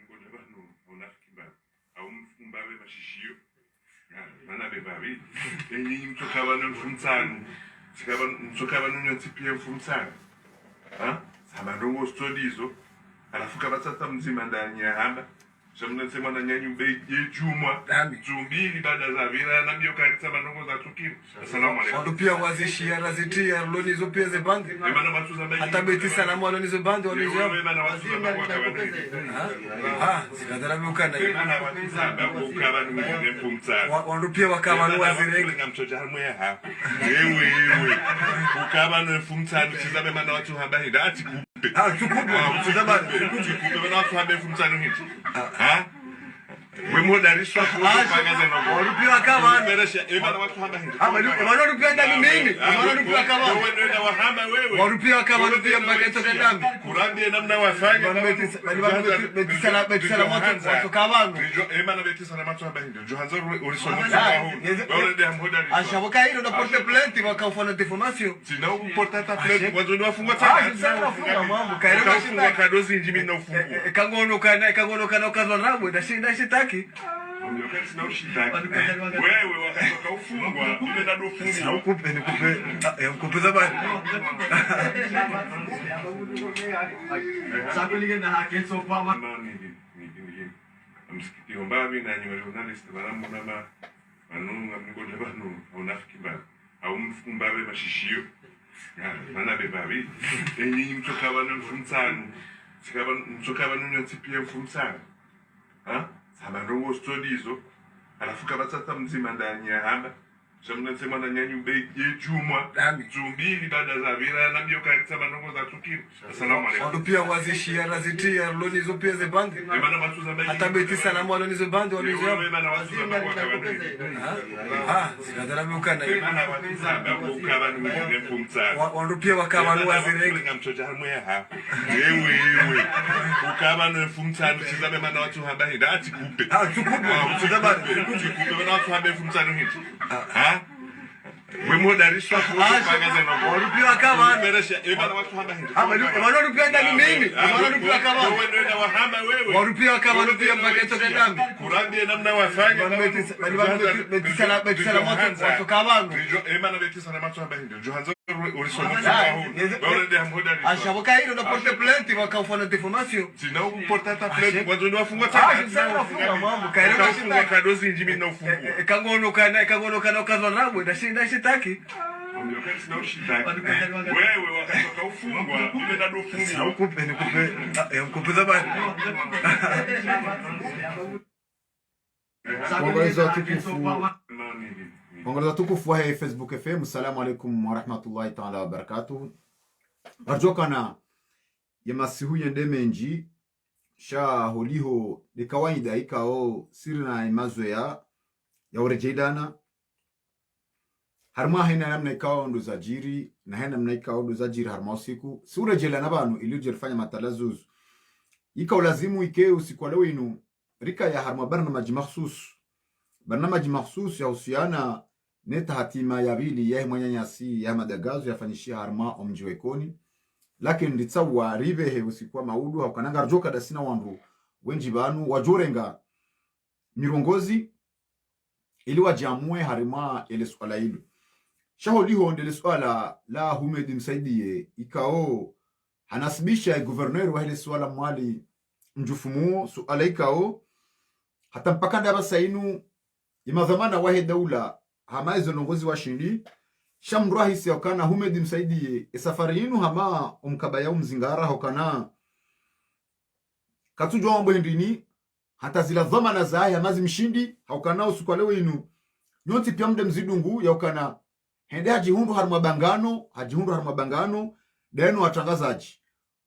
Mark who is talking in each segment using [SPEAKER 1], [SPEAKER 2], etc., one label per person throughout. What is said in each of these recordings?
[SPEAKER 1] mgonjwa bano unafiki mbaya au mfumbawe mashishio mana bebawi enyi mtoka bano mfumtsano sikaba mtoka bano nyotsipia mfumtsano sabandongo studizo alafu kabatata mzima ndani ya hamba shamna sema na nyanyu be jumwa zumbili baada za vira na mbio karitsa banongo za tukiro. Assalamu alaykum.
[SPEAKER 2] Watu pia wazishia razitia loni zo pia ze bandi hata beti salamu loni zo bandi wali zo sikadala mukana watu pia wakaba no wazireke
[SPEAKER 1] ngamtoja hamwe hapa wewe ukaba no mfumtsano sizabe mana watu hamba hidati
[SPEAKER 2] tukubwa
[SPEAKER 1] sizabe kukupe na watu hamba mfumtsano hichi wemo darisha kupagaza na
[SPEAKER 2] warupiwa kama
[SPEAKER 1] beresha ebana watu hamba hindi
[SPEAKER 2] warupiwa ndani nini warupiwa kama
[SPEAKER 1] wewe ndio wahamba wewe
[SPEAKER 2] warupiwa kama warupiwa mpaka toka ndani
[SPEAKER 1] kurambie namna wafanya
[SPEAKER 2] beti sala moto watu kama
[SPEAKER 1] ebana beti sala moto hamba hindi johanzo ulisonga wewe ndio hamhoda
[SPEAKER 2] ashaboka hilo na porte plainte wakaufanya deformation
[SPEAKER 1] sina porta plainte wazo ndio wafungwa sana
[SPEAKER 2] sana mambo kaenda
[SPEAKER 1] kufungwa kadozi njimi na ufungwa
[SPEAKER 2] kangono kana kazo rabo ndashinda shitaki
[SPEAKER 1] Mjokeni sina ushitaki. Wewe wakati ukaufungwa, ile ndio fungwa.
[SPEAKER 2] Ukupe mkupe zabani.
[SPEAKER 3] Sakulige na hake so pama.
[SPEAKER 1] Msikiti ombavi na nyuma journalist baramu na manunga mgonjwa bano unafiki mbaya au mfumbawe mashishio. Mana bebawi enyi mtoka bano mfumtsano. Sikaba mtoka bano nyotsipia mfumtsano. Sabandongo studizo alafu kabatata mzima ndani ya hamba shamna sema na nyanyu be jumwa zumbili baada za vira na mbio karitsa banongo za tukiro. Assalamu alaykum.
[SPEAKER 2] Watu pia wazishia razitia loni zo pia ze bandi hata beti salamu loni zo bandi wali zo sikadala mukana watu pia wakaba no wazireke
[SPEAKER 1] ngamtoja hamwe hapa wewe ukaba no mfumtsano sizabe mana watu hamba hidati
[SPEAKER 2] tukubwa
[SPEAKER 1] sizabe kukupe na watu hamba mfumtsano hichi wemo darisha kupagaza na
[SPEAKER 2] warupiwa kama
[SPEAKER 1] beresha ebana watu hamba hindi
[SPEAKER 2] warupiwa ndani nini warupiwa kama
[SPEAKER 1] wewe ndio wahamba wewe
[SPEAKER 2] warupiwa kama warupiwa mpaka toka ndani
[SPEAKER 1] kurambie namna wafanya
[SPEAKER 2] beti sala moto watu kama
[SPEAKER 1] ebana beti sala moto hamba hindi johanzo ulisonga wewe ndio hamhoda
[SPEAKER 2] ashaboka hilo na porte plainte wakaufanya deformation
[SPEAKER 1] sina porta plainte wazo ndio wafungwa sana
[SPEAKER 2] mambo kaenda
[SPEAKER 1] kufungwa kadozi njimi na ufungwa
[SPEAKER 2] kangono kana kazo rabo ndashinda shitaki
[SPEAKER 1] mjokeni sina ushitaki. Wewe wakati ukaufungwa, ile ndio fungwa.
[SPEAKER 2] Mkupe zabani.
[SPEAKER 4] Mwangaliza tukufu wa Facebook FM. Assalamu alaikum wa rahmatullahi ta'ala wa barakatuh. Arjokana yamasihu yendemenji sha holiho de kawaida ikao sirina imazoya ya urejedana harma haina namna ikao ndo zajiri na haina namna ikao ndo zajiri harma usiku sura jela na banu iliyojifanya matalazuz ikao lazimu ike usiku leo inu rika ya harma barnamaj makhsus ya husiana neta hatima ya bili ya mwanyanyasi ya madagazo yafanyishia harma omjiwekoni lakini nditsawa rive he usiku maudu hakananga rjoka dasina wandu wenji banu wajorenga mirongozi ili wajamue harima ile swala hilo shaholiho ndele swala la Humed Msaidie ikao hanasibisha governor wa ile swala mwali mjufumu swala ikao hata mpaka ndaba sainu imadhamana wahe daula hamaizo nongozi wa shindi shamrahisi wakana Humed Msaidie safari yinu hama umkabaya mzingara hokana katujwa mambo ndini hata zila dhamana za haya mazi mshindi haukana usiku leo inu nyoti pia mde mzidungu yaukana hende hajihundu harma bangano deno watangazaji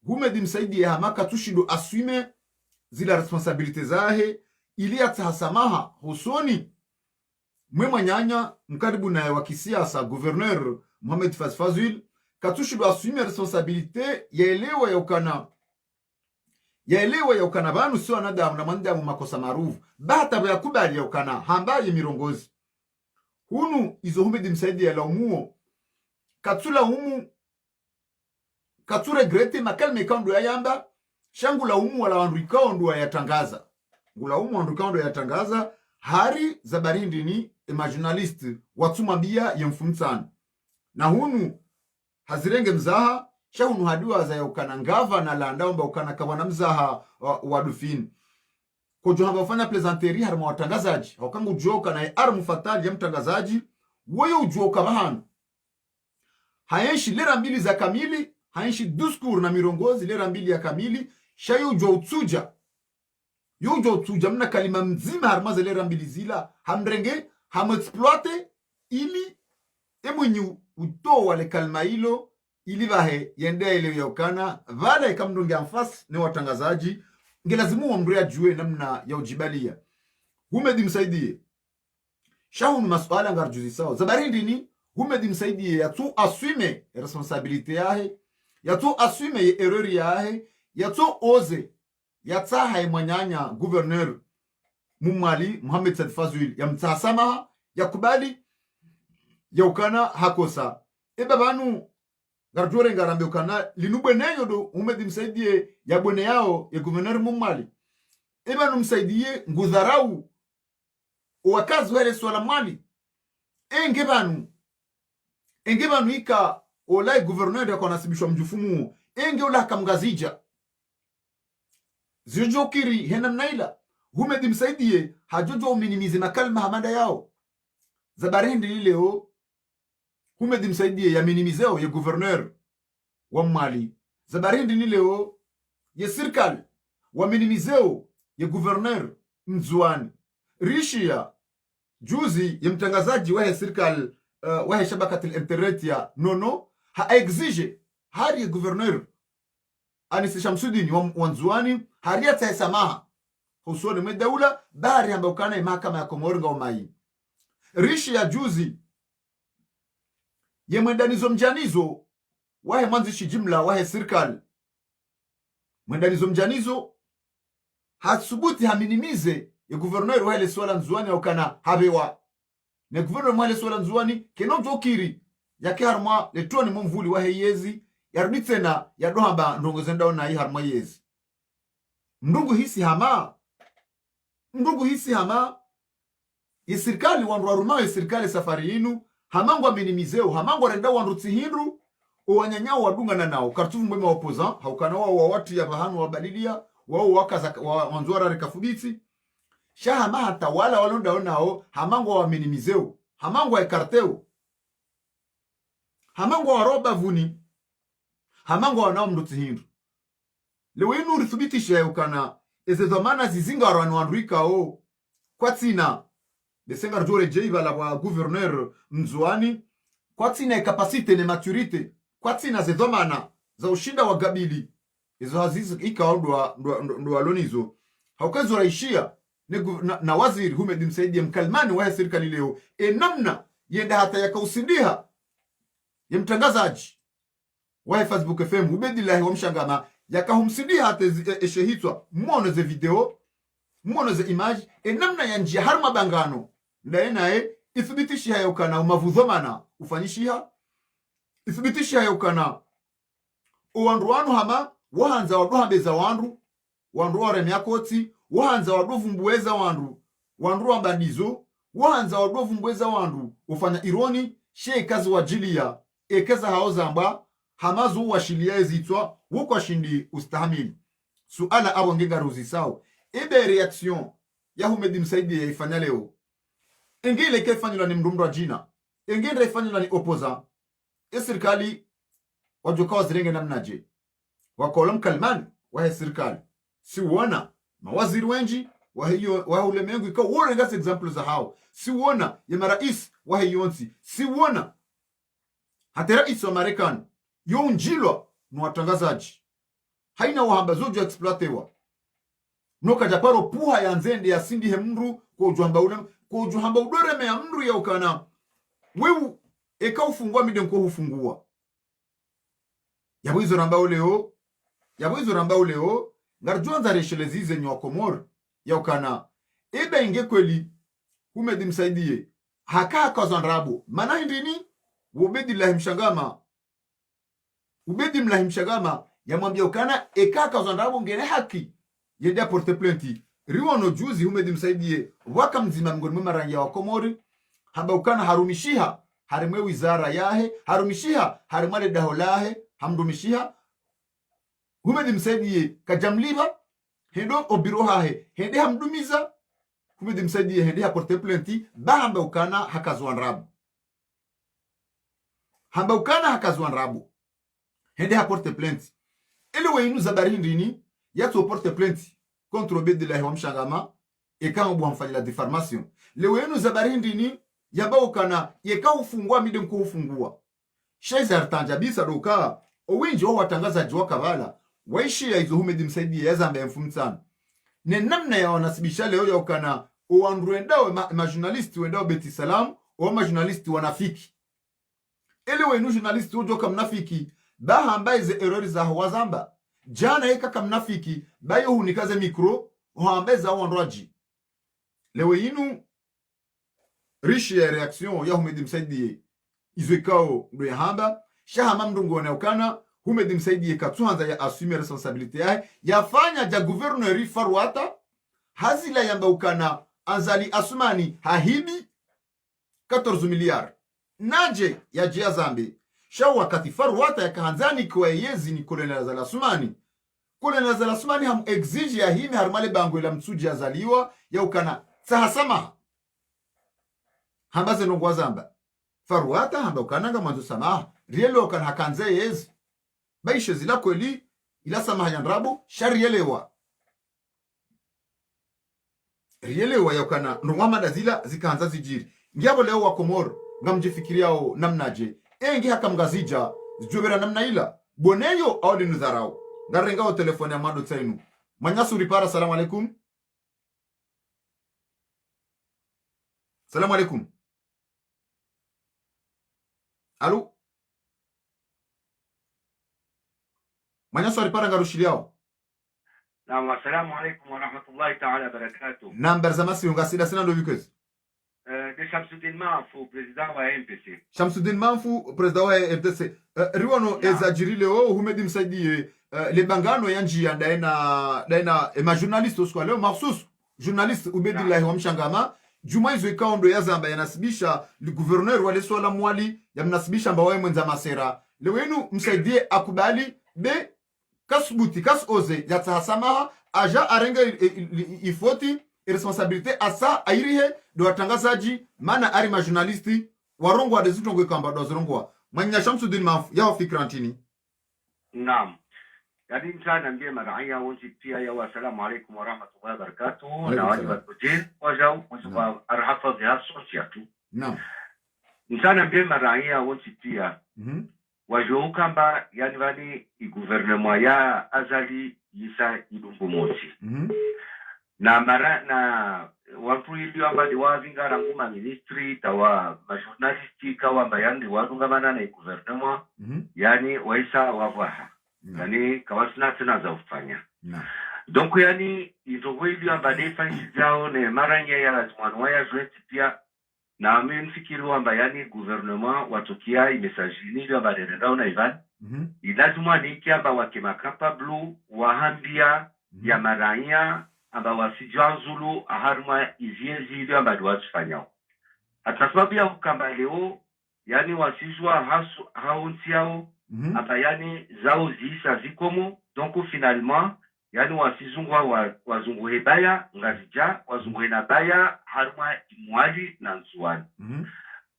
[SPEAKER 4] Humed Msaidie hamaka tushindo aswime zila responsabilite zahe ili atahasamaha husoni mwema nyanya mkaribu na wa kisiasa gouverneur Mohamed Fazil katushindo aswime responsabilite yaelewa yaukana banu sio anadamu na mandamu makosa marufu bata ya kubali yaukana hambaye mirongozi hunu izo Humed Msaidie la umuo katsula humu kature grete makalme kando ya yamba shangu la umu wala wandu ikao ndo yatangaza ngula umu wandu ikao ndo yatangaza hari za barindi ni journalist watumabia yemfumtsana na hunu hazirenge mzaha shahunu hadiwa za ukana ngava na landaomba ukana kawana mzaha wa dufini kojo hamba ufanya plezanteri harima watangazaji hawakangu ujoka na armu fatali ya mtangazaji weyo ujoka bahanu hayenshi lera mbili za kamili hayenshi duskur na mirongozi lera mbili ya kamili shayo ujo utsuja yo ujo utsuja mna kalima mzima harima za lera mbili zila hamrenge hamexploite ili emwenyu utoa le kalima hilo ili vahe yendea ile yaukana vale kamdungi amfasi ni watangazaji ngelazimu wa mruya juwe namna ya ujibalia humedi msaidie shahunu masuala ngarjuzi sawa zabarindi ni humedi msaidie yatu assume responsabilite yahe yatu assume erreur yahe yatu oze yataha mwanyanya gouverneur Mumali Mohamed Said Fazil yamtasamaha yakubali yaukana hakosa banu garjore ngarambe ukana linubwe neyo do umedi msaidie ya bwene yao ya gouverneur Mumali banu msaidie ngudharau wakazi wale swala mali enge banu ika olai gouverneur ya konasibishwa mjufumu enge ola kamgazija zijokiri hena mnaila humedi msaidie hajojo minimize makalma hamada yao zabarindi leo humedi msaidie ya minimizeo ya gouverneur wa Mali zabarindi leo ya serikali wa minimizeo ya gouverneur Mzwani rishia juzi ya mtangazaji wa serikali wa shabakati internet ya nono ha exige hari ya gouverneur Anis Shamsuddin wa Mzwani hariata samaha usoni medaula bari ambao kana mahakama ya Komoringa umai rishi ya juzi ye mwendanizo mjanizo wahe mwanzishi jimla wahe serikali mwendanizo mjanizo hasubuti haminimize ya gouverneur wale swala Nzwani au kana habewa ne gouverneur wale swala Nzwani keno jokiri yake harma letoni mumvuli wahe yezi yarudi tena ya dohamba ndongo zenda na hii harma yezi ndungu hisi hama isirikali wandu waruma isirikali safari yinu hamangu minimizeo hamangu renda wandu tihindu uwanyanyao wadunga na nao kartufu mwema opozan haukana wao watu ya bahanu wabalilia wao wakaza wanzuara rekafubiti shahama hata wala walonda nao hamangu minimizeo hamangu ekarteo hamangu waroba vuni hamangu wanao mdu tihindu lewe inu rithubitisha ukana eze dhamana zizinga wanduika o kwa tina desenga rjore jeiva la wa gouverneur Mzwani kwa tina capacité ne maturité kwa tina ze dhamana za ushinda wa gabili izo hazizi ikaondwa ndo alonizo haukazo raishia na waziri Humedi msaidie mkalmani wa serikali leo namna yenda hata yakausindiha ya mtangazaji wa Facebook FM Ubedillahi wa mshangama yakahumsidia hata eshehitwa mwono ze video mwono ze image namna ya njia harma bangano ndaenae ithibitishi hayo kana umavudhomana ufanyishiha ithibitishi hayo kana uwandu wanu hama wahanza waduhambeza wandu waremyakoti wahanza waduvumbuweza wandu wambadizo wahanza waduvumbuweza wandu ufanya ironi kazi wajilia ekeza hao zamba hamazu washilia ezitwa wuko shindi ustahamili suala abo ngenga ruzi sao reaction ya Humedi msaidie ya ifanya leo engile kefanyula ni mdumdu wa jina engile ifanyula ni opoza serikali wajoka wazirenge namnaje wakolom kalmani wahe serikali si uona mawaziri wenji wahe ulemengu ikaw uorengas example za hao si uona ya marais wahe yonsi si uona hata rais wa Marekani yo njilwa no watangazaji haina wahamba zojo exploitewa noka japaro puha ya nzende ya sindi hemru kwa ujuhamba udoreme ya mru ya ukana wewu eka ufungua midenko hufungua yabo hizo ramba uleo ngarjuanza reshelezize nyo Komoro ya ukana inge kweli Humedi msaidie haka kazanrabo mana hindini Ubedillahi mshangama yamwambia ukana ekaka zondrabo ngene haki yende aporte plainte riwono juzi humedi msaidie waka mzima mngoni mwa rangi wa Komori hamba ukana harumishiha harimwe wizara yahe harumishiha harimwe daholahe hamdumishiha humedi msaidie kajamliba hendo obirohahe hende hamdumiza humedi msaidie hende aporte plainte bahamba ukana hakazwandrabo hamba ukana hakazwandrabo hende haporte plainte ele weinu zabari ndini yatu porte plainte contre Obedillahi wa Mshangama eka mbu hamfanya la diffamation le weinu zabari ndini yaba ukana yeka ufungua mide mko ufungua sheza artanjabisa doka owinji wa watangazaji wa kavala waishi ya izo humedi msaidi ya zambe mfumtsana ne namna ya wanasibisha leo ya ukana oandruendawe ma journalist wendao Beti Salam o ma journalist wanafiki ele weinu journalist ujoka mnafiki baha ambaye ze errori za wazamba jana eka kamnafiki bayo hunikaze mikro hoambeza wandwaji lewe inu rishi ya reaction ya humedi msaidi izwekao ndo ya hamba shahama mdungo na ukana humedi msaidi katuanza ya assume responsabilite yae yafanya ja gouverneur Farwata hazila yamba ukana anzali asumani hahibi 14 miliard naje ya jia zambi shaw wakati Farwata yakahanzani kwa yezi ni kolonel Zalasumani kolonel Zalasumani ham exige ya himi harmale bango ila mtsuji azaliwa ya ukana sahasama hambaze nongwa zamba Farwata hamba ukana nga mwanzo samaha rielo ukana hakanze yezi baishe zila kweli ila samaha yandrabo sharielewa rielewa ya ukana nongwa madazila zikahanza zijiri ngiabo leo wa Komoro ngamjifikiriao namnaje engi haka mgazija zijobera namna ila boneyo au dinudharau ngarenga telefoni ya mado tsainu manyasu ripara. Salamu alaikum. Salamu alaikum. Alo manyasu ripara ngarushiliao.
[SPEAKER 3] Naam, assalamu alaikum wa rahmatullahi ta'ala barakatuh.
[SPEAKER 4] Number zamasi ungasida sina ndo vikezi
[SPEAKER 3] de Shamsuddin Manfu, president wa MPC.
[SPEAKER 4] Shamsuddin Manfu, president wa MPC. Riwano ezajirile o humedi msaidie le bangano ya njia daina ma journaliste oskwa leo mahsus journaliste Obedillahi wa Mshangama juma izo ikaondo ya zamba yanasibisha le gouverneur wa leso la mwali ya mnasibisha mbawae mwenza masera le wenu msaidie akubali be kasbuti kas oze ya tahasamaha aja arenga ifoti responsabilité asa airihe do watangazaji mana ari ma journalisti warongwa de zitongwe kamba do zirongwa mwanya Shamsuddin Manfu ya fikrantini.
[SPEAKER 3] Naam, yani msana mbie maraya wonji pia ya assalamu alaikum wa rahmatullahi wa barakatuh na wali wakutir wajau msuwa arhafadhi hasosiatu.
[SPEAKER 4] Naam,
[SPEAKER 3] msana mbie maraya wonji pia wajou kamba yani vani gouvernement ya azali yisa idumbu mosi na mara na watu ilio ambali wazinga ranguma ministry tawa majournalisti kawa mbayandi wadungamana na gouvernement yani waisa wavaha yani kawasina tena za ufanya donc yani izo ilio ambali fanyi zao ne maranya ya lazimanu waya zoeti pia na amenfikiri wamba yani gouvernement watokia imesajini ilio ambali rendao na ivan ilazimwa ni kiamba wakema kapablu wahambia ya maranya amba wasijua Zulu aharma iziezi ilio amba duwatufanyao. Hata sababu ya kukamba leo, yani wasijua haunti yao, amba yani zao ziisa zikomo, donc finalement, yani wasizungwa wazungu hebaya, ngazija, wazungu henabaya, harma imuali na nzuani.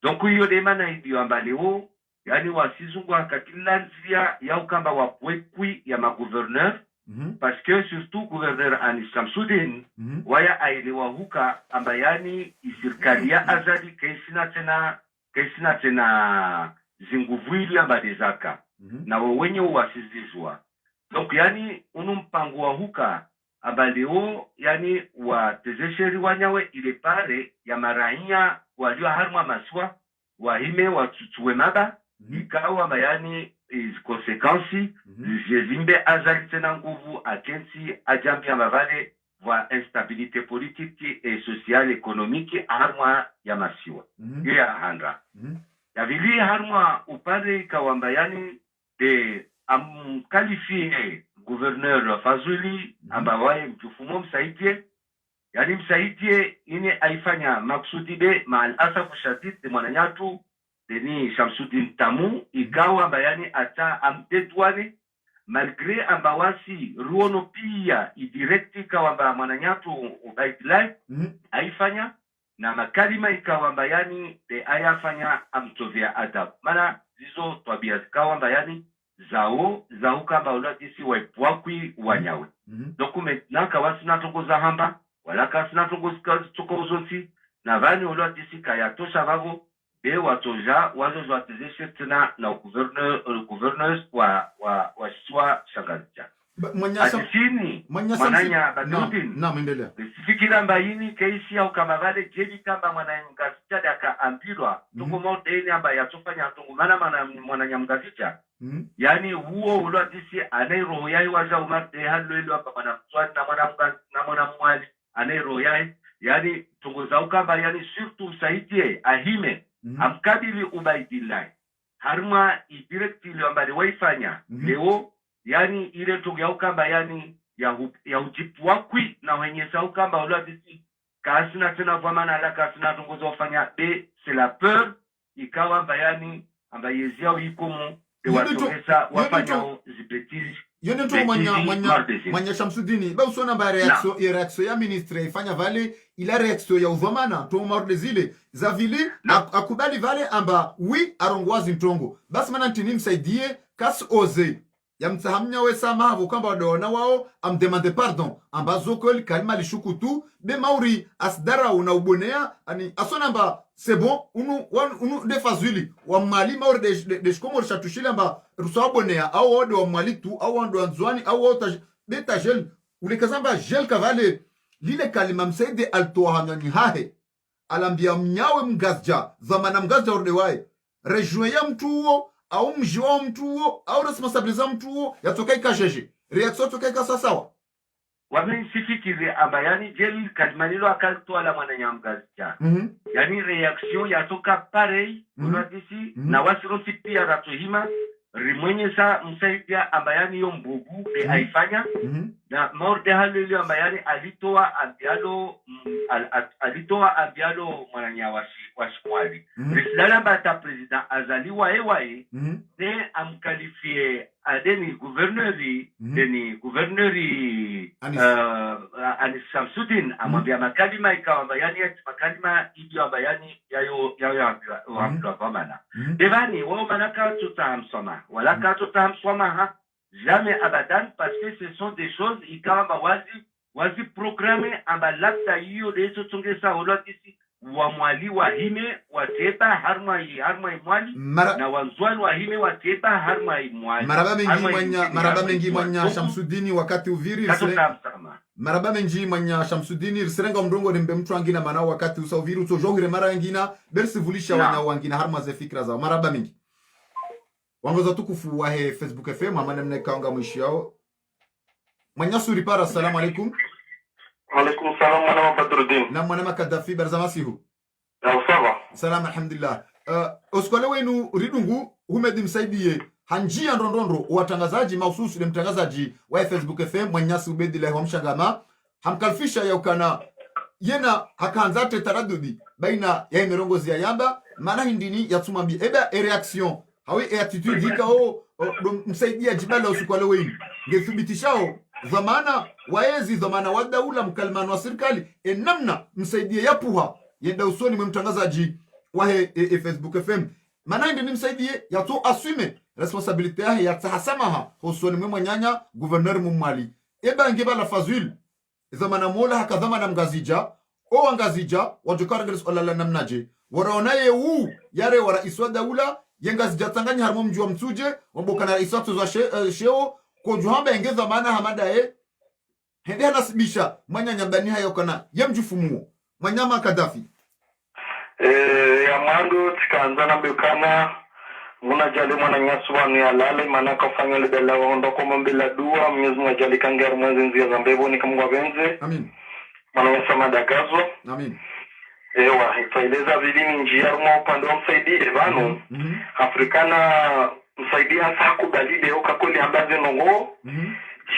[SPEAKER 3] Donc hiyo demana ilio amba leo, yani wasizungwa kakila nzia ya ukamba wapwekwi ya magouverneur, parce que surtout gouverneur Anis Shamsuddin waya ailewa huka ambayani isirkalia azali kaisina tena zinguvuili ambadezaka na wenye uwasizizwa. Donc yani unumpangu wa huka abaleo yani watezesheri wanyawe ile pare ya marahia walio harma maswa wahime watutuwe maba ikawa ambayani konsekansi zimbe azali tena nguvu akensi ajambi amavale wa instabilité politique et sociale économique harma ya masiwa ya handra ya vili harma upande kawamba yani de amkalifie gouverneur Fazuli amba wae mtufumo msaidie, yani msaidie ini aifanya maksudi be maal asafu shadid de mwananyatu deni Shamsuddin Tamu ikawa amba yani ata amtetwane malgré amba wasi ruono pia idirekti ikawa amba mwananyatu ubaidilai aifanya na makalima ikawa amba yani de ayafanya amtovia adab mana zizo twabia zikawa amba yani zao kamba ulatisi waipwakwi wanyawe. Dokument naka wasina tongoza hamba wala kasina tongoza tokozonsi na vani ulatisi kayatosha vago be watoja wazo zwatezeshe tena na gouverneur wa shwa shangazija. Mwananya badudin
[SPEAKER 4] naendelea
[SPEAKER 3] sifikira mbayini keisi au kama vale jebi kamba mwananyamgazija daka ambirwa toko moudeni amba yatofanya tongumana mwananyamgazija yani huo ulwadisi anairo yai waza umarte halwelo hapa mwanamswani na mwanamwali anairo yai yani tongoza ukamba yani surtout msaidie ahime amkabili ubaidilai harma idirekti ile ambale waifanya leo yani ile tongo ukamba yani ya ujipu wakwi na wenye sa ukamba ulwadisi kasina tena vamana ala kasina tongoza ufanya be c'est la peur ikawa bayani amba yezia uikomu
[SPEAKER 4] yone to mwanya Shamsuddini ba usona ba reaction ya ministre ifanya vale ila reaction ya uvamana to marde zile za vile akubali vale amba wi arongwazi ntongo basi mana ntini msaidie kas oze ya mtahamnya we samavu kamba wadona wao amdemande pardon ambazo kweli kalima lishuku tu be mauri asdara una ubonea ani asona mba c'est bon unu de fazuli wa mali mauri de shkomo shatushile mba rusawa bonea au wode wa mali tu au wando anzwani au wota beta gel ulikazamba gel kavale lile kalima msaide altoa hanyani hahe alambia mnyawe mgazja zamana mgazja urde wae rejue ya mtu huo au mjiwa mtu huo au responsabiliza mtu huo yatokai kajeje reaction tokai kasasawa
[SPEAKER 3] wamesifikiri amba yani jeli kalimanilo akalitoa la mwananyamgazija yani reaction yatoka parei unadisi na wasirosi pia ratohima rimwenye sa msaidia amba yani yo mbugu aifanya na morde halilo amba yani alitoa ambialo mwananyawashi washimwali risidala mba ta president azaliwa ewae ne amkalifie adeni gouverneuri Anis Shamsuddin amwambia makalima ikawa amba yani makalima idio amba yani yayo ambiwa vamana devani wao manaka tutahamsoma wala ka tutahamsoma jamais abadan parce que ce sont des choses ikawa amba wazi programme amba labda hiyo lezo tongesa olotisi wa mwali wa hime wateba harma mwali na wanzwani wa hime wateba harma mwali
[SPEAKER 4] maraba mengi mwanya Shamsuddini wakati uviri maraba mengi mwanya Shamsuddini riserenga mdongo nimbe mtu angina mana wakati usaviri utojongire mara ngina bersi vulisha wana wangina harma ze fikra zao maraba mengi wangoza tukufu wa he Facebook FM amane mnekaanga mwishi yao mwanya suri para. Assalamu alaikum.
[SPEAKER 5] Alaikum salam mwana Badruddin.
[SPEAKER 4] Na mwana Makadafi barzamasihu.
[SPEAKER 5] Sawa.
[SPEAKER 4] Salam alhamdulillah. Oskole wenu ridungu humedi msaidie hanjia ndondondo watangazaji mahususi na mtangazaji wa Facebook FM Mwanyasi Ubedi la Homshangama hamkalfisha ya ukana yena hakanzate taradudi baina ya mirongozi ya yamba maana hindini yatumambi eba reaction hawi attitude dikao msaidia jibala usikwale wenu ngethibitishao dhamana waezi dhamana wa daula mkalmano wa serikali namna msaidie yapuha yenda usoni mwe mtangazaji wa Facebook FM maana ndi msaidie yato assume responsabilité ya yatahasamaha usoni mwe mwanyanya gouverneur mumali eba ngeba la fazul dhamana mola hakadhamana mgazija o wangazija wajukara ngelis olala namnaje waraonaye yare wara iswa daula yengazija tanganya harmo mji wa mtuje wambokana isatu za sheo kojuhamba engeza maana hamadae hende hanasibisha mwanya nyambani hayo kana yemjufumuo mwanyama Kadafi
[SPEAKER 5] ya mwandu tikaanza na mbukana muna jali mwana nyasuwa ni alale mana kafanya libela waondo kwa mbila dua mwenyezi mwajali kangeru mwezi nzia zambevo ni kamungwa benze
[SPEAKER 4] amin
[SPEAKER 5] mwana nyasama dagazo
[SPEAKER 4] amin
[SPEAKER 5] ewa itaileza vilini njia rumo upande wa msaidi vanu Afrikana msaidia hasa kubalile ukakoli ambazo nongo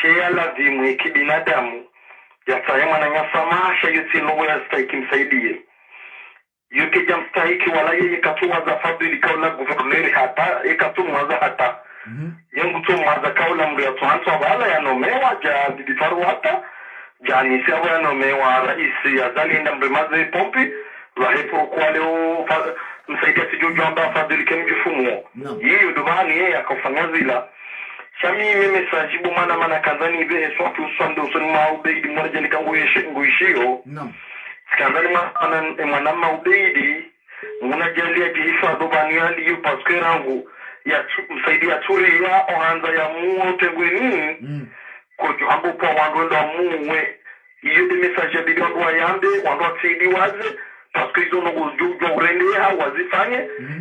[SPEAKER 5] shea lazimu kibinadamu ya sayama na nyasama shayuti nongo ya stahiki msaidie yote jamstahiki wala yeye katuwa za fadhili kaula guverneri hata ikatumwa za hata yangu tumwa za kaula mri ya tuhantu wala yanomewa ja bidifaru hata jani siya yanomewa raisi ya zalinda mrimaze pompi wahepo kwa leo msaidia sijojo amba fadhili kemjifumo yiyo dubani yeye akafanya zila shami mimi sajibu mana kazani ibe swapi uswande usoni maubeidi mwana jalika nguishio skandali mwana ubeidi mwana jalia jihifa dubani yali yu paske rangu ya msaidia turi ya ohanza ya muo tengweni kojo hambu kwa wandondo wa muwe iyo de message ya bidi wandu wa yambe wandu wa tsidi waze paske hizo nogo jujo urende ya wazifanye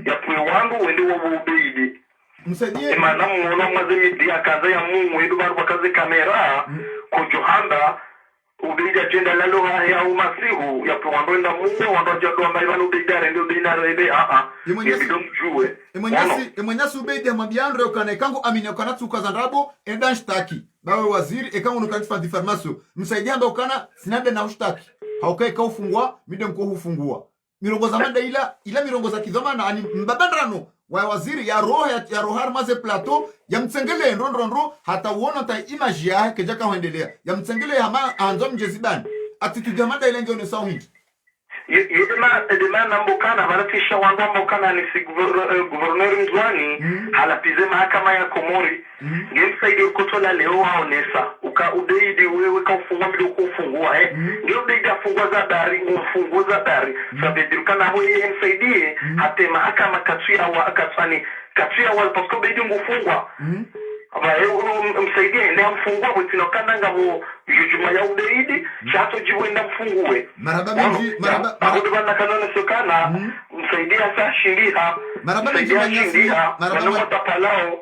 [SPEAKER 5] ya pwe wandu wende wa ubeidi
[SPEAKER 4] msaidie
[SPEAKER 5] imana mwana mwaze midia kaza ya muwe edu baru wakaze kamera kojo handa ubeidi agenda lalo ya umasihu ya pwe wandu wenda muwe wandu wa jadu wa maivani ubeidi arende ubeidi arende ya bido mjue
[SPEAKER 4] emwenyasi ubeidi ya mabiandre ukana ikangu amine ukana tuka zandrabo enda nshtaki bawe waziri ikangu nukatifa di farmasio msaidia amba ukana sinade na ushtaki haukai ka ufungwa mide mko hufungua mirongo za manda ila mirongo za kidhoma na ani mbabandrano wa waziri ya rohar maze plateau ya mtsengele ndondondro hata uona ta image ya kejaka huendelea ya mtsengele ya anzo mjezibani attitude ya manda ile ngeo sawa hindi
[SPEAKER 5] yedema nambokana wanatisha wandu ambokana ni si guverneri mzwani halapize mahakama ya Komori ngemsaidi ukotola leo waonesa uka udeidi wewe ka ufungwa mbili ukufungua ndio udeidi afungwa za dari ufunguza dari sabedilukana huye msaidie hate mahakama katuya wa pasko udeidi ngufungwa msaidie ende mfungua kutinokana ngabo yujuma ya udeidi chato jiwenda mfungue
[SPEAKER 4] maraba menji
[SPEAKER 5] maraba kanona sokana msaidie sa shiriha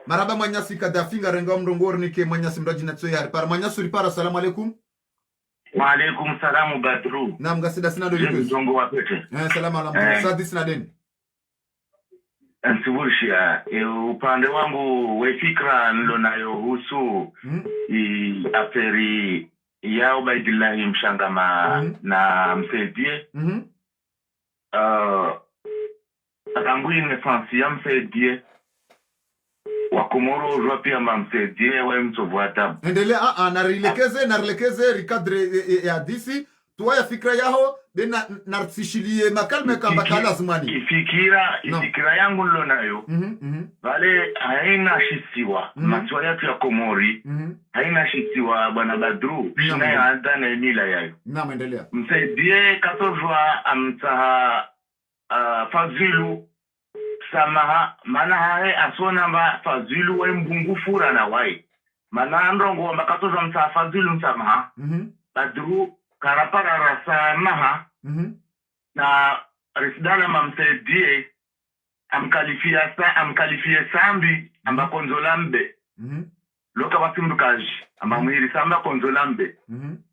[SPEAKER 4] maraba manyasi kadafinga renga mrongor nike manyasi mraji na tsoya par manyasi ripara salamu alaikum
[SPEAKER 3] wa alaikum salamu Badru
[SPEAKER 4] na mgasida sina do yiko
[SPEAKER 3] zongo wa pete
[SPEAKER 4] salamu alaikum sadis na deni
[SPEAKER 3] Ansibushia upande wangu wefikra nilo nayo husu aferi ya Ubaidillahi Mshangama na msaidie tangu inefansi ya msaidie wakomoro ujua pia msaidie we mtovu adabu
[SPEAKER 4] endelea narilekeze rikadre ya disi tuwa ya fikra yaho bena narsishilie makalme kamba kala zumani
[SPEAKER 3] ifikira yangu nilo nayo vale haina shisiwa matuwa yatu ya Komori haina shisiwa bwana Badru shina ya hada na emila yayo
[SPEAKER 4] endelea
[SPEAKER 3] msaidie katojwa amtaha fazilu samaha mana hae asona mba fazilu wa mbungufura na wai mana androngo mba katojwa mtaha fazilu msamaha Badru karapara rasa maha na risidana mamsaidie amkalifie sambi amba konzolambe loka wasimbukaji amba mwiri samba konzolambe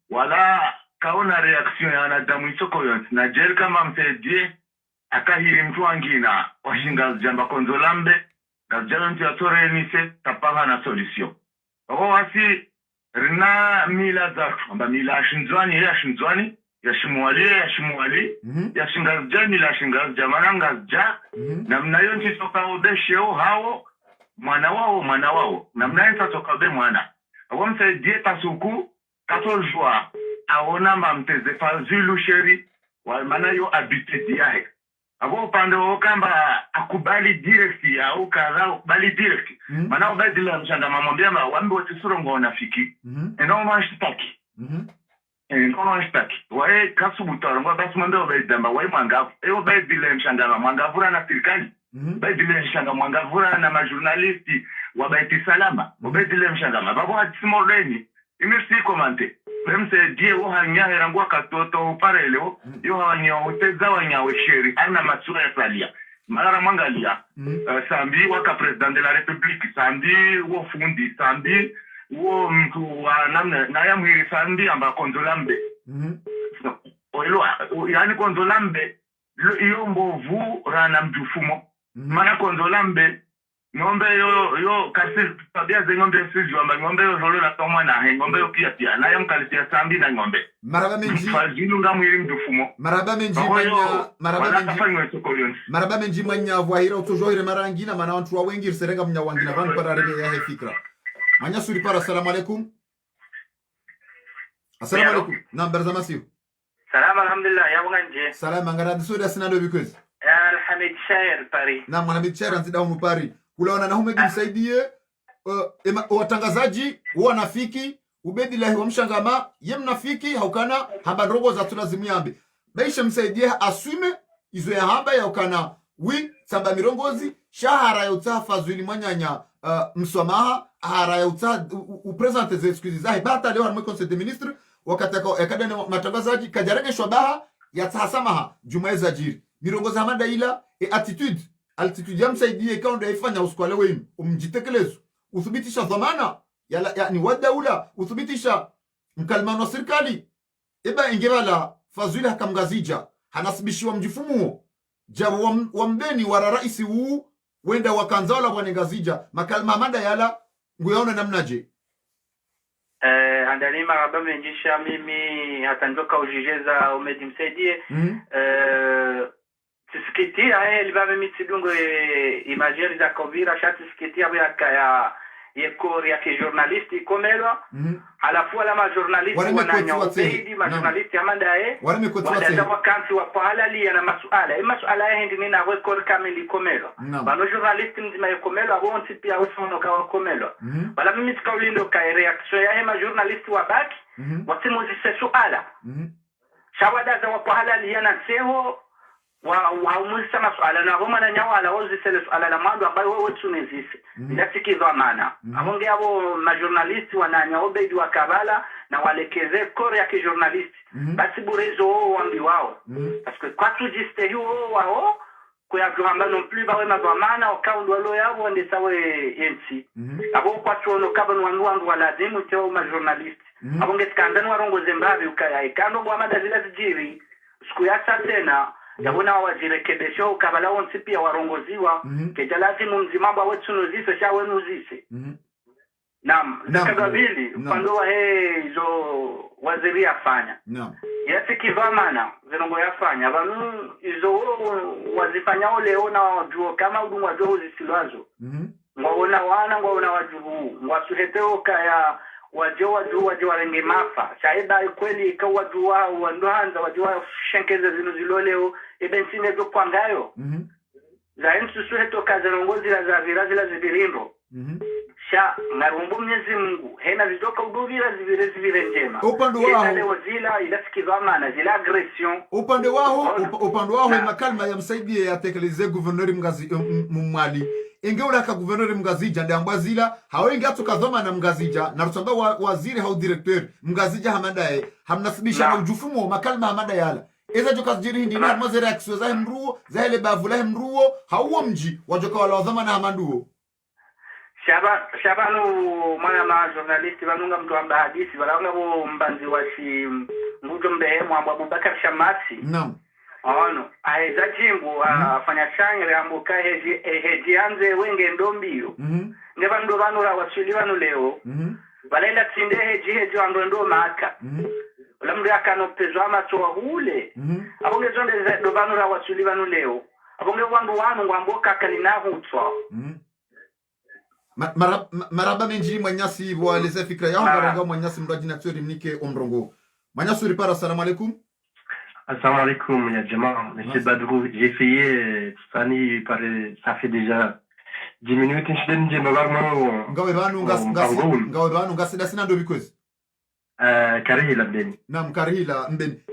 [SPEAKER 3] wala kaona reaction ya wanadamu isoko yonsi na jeri kama msaidie akahiri mtu wangina washinga jamba konzolambe gazjalo nti atore nise tapaha na solution wasi rina mila zatu amba mila ashinzwani ya shimuali ya shingazja mila shingazja manangazja namna yonti toka udesheo hao mwana wao namna yonti toka ube mwana awa msaidie tasuku katojwa aona mamteze fazilu sheri wa mana yo habite diahe awa upande wakamba akubali direkti au kaza akubali direkti mana ubadila mshanda mamambia wambi watisurongo wanafiki eno mashitaki eno mashitaki wae kasubuta rongo basi mambe wabedamba wae mwangavu ubadila mshanda mwangavura na serikali ubadila mshanda mwangavura na majurnalisti wabaiti salama ubadila mshanda babu hatimoreni imisi komante Memse die uhanya herangua katoto upareleo yo hanya uteza wanyawe sheri ana matsura ya salia mara mwangalia sambi waka president de la republique sambi wo fundi sambi wo mtu wa namna na ya mwiri sambi amba konzolambe oilo yani konzolambe iyo mbovu rana mjufumo mana konzolambe ng'ombe yo kasi tabia za ng'ombe sisi amba ng'ombe yo zolo na kama na ng'ombe yo pia naye mkalitia sambi na ng'ombe
[SPEAKER 4] maraba menji
[SPEAKER 3] fajilu ngamwili mtufumo
[SPEAKER 4] maraba menji manya voira utojoire marangina mana watu wengi serenga mnya wangina van para rebe ya fikra manya suri para assalamu alaikum na barza masiu
[SPEAKER 5] salam alhamdulillah ya wanganje
[SPEAKER 4] salam ngara disuda sinado because
[SPEAKER 5] alhamid shair pari
[SPEAKER 4] na Mohamed Shair anzida humu pari kulaona na hume bimsaidie watangazaji wanafiki ubedilahi wa mshangama ye mnafiki haukana hamba robo za tulazimiambe maisha msaidie aswime izo ya hamba ya ukana samba mirongozi shahara ya utafa zwili mwanyanya mswamaha hara ya upresente ze excuse zahi bata leo harmwe conseil des ministres wakataka yakadane matangazaji kajarege baha ya tahasamaha jumaeza jiri mirongozi hamanda ila altitude ya msaidie kaunda ifanya uskwale wenu umjitekelezo uthibitisha dhamana yani wadaula uthibitisha mkalimano wa serikali ingebala fazwili hakamgazija hanasibishiwa mjifumuo jabu wa mbeni wara raisi huu wenda wakanzala wanengazija makalima mada yala nguyaona namnaje
[SPEAKER 5] andani maraba menjisha mimi hatandoka ujijeza umedi msaidie tisikiti libame mitsidungo imageri za kovira shati sikiti ya yekori ya journalisti komelwa halafu ala ma journalisti wananya ubeidi ma journalisti amanda wadada wakansi wa halali na masuala hindi nina rekord kamili komelwa bano journalisti mzima komelwa wonti pia usono ka komelwa bala mimi tikaulindo ka reaction ya ma journalisti wa baki wasimuzise suala shawada za wa halali na seho wa umuzisa masuala na goma na nyawala wozisele suala la mando ambayo wewe tunezise ndafikizwa maana abonge abo ma journalisti wananya obedi wa kabala na walekeze kore ya journalisti basi burezo wambi wao parce que kwa tujiste hiyo wao kwa jamba non plus bawe mazamana okaundo lo yabo ndi sawe yensi abo kwa tuono kabano wandu wala demu teo ma journalisti abonge skandani warongo zembavi ukaya ikando bwa mada zile zijiri siku ya tena yabona wajirekebesho ukabala wonsi pia warongoziwa keja lazima mzimambo wetu nuzise sha wenu uzise naam zakagabili upando wa hizo waziri afanya
[SPEAKER 4] naam
[SPEAKER 5] yati kivamana zinongo yafanya banu hizo wazifanya leo na wajuo kama udu wajuo uzisilwazo ngwaona wana ngwaona wajuo ngwasuheteo kaya wajo warenge mafa shaida kweli ikawa dua wandoanza wajo shenkeze ziloleo ebensine zo kwangayo za ensu suheto kaza rongozi za virazila zibirindo sha ngarumbu Mwenyezi Mungu hena vidoka uduvira zivire njema
[SPEAKER 4] upande wao
[SPEAKER 5] leo zila ilafikizwa maana zila aggression
[SPEAKER 4] upande wao makalma ya msaidie yatekeleze guvernori mgazi mumali ingeula ka guvernori mgazija ndambazila hawenge atukadhoma na mgazija na rutamba waziri hau directeur mgazija hamandae hamnasibisha na ujufumo makalma hamanda yala eza joka jiri hindi na mazere aksio za mruo za ile bavula mruo hauo mji wajoka wala wadhama na hamanduo
[SPEAKER 5] Shabanu mwana ma journalisti banunga mtu amba hadisi balanga bo mbanzi wasi ngujo mbehemu amba Abubakar Shamasi
[SPEAKER 4] naam
[SPEAKER 5] ono aiza jimbo afanya shangre ambuka heji anze wenge ndombio ngeba ndo banura wasili banu leo balenda tsinde heji ando maka lamri akano pezwa matwa hule abonge zonde ndo banura wasili banu leo abonge wandu wanu ngwamboka kalina hutwa
[SPEAKER 4] maraba menji mwanyasi waleze fikra yao baranga mwanyasi mrajina tsuri mnike omrongo mwanyasi ripara assalamu alaikum.
[SPEAKER 6] Assalamu alaikum ya jamaa, monsieur Badrou, j'ai essayé Fanny par ça fait déjà 10 minutes nje mabarmo
[SPEAKER 4] ngawe banu ngasida sina ndo because
[SPEAKER 6] karihila mbeni
[SPEAKER 4] naam karihila mbeni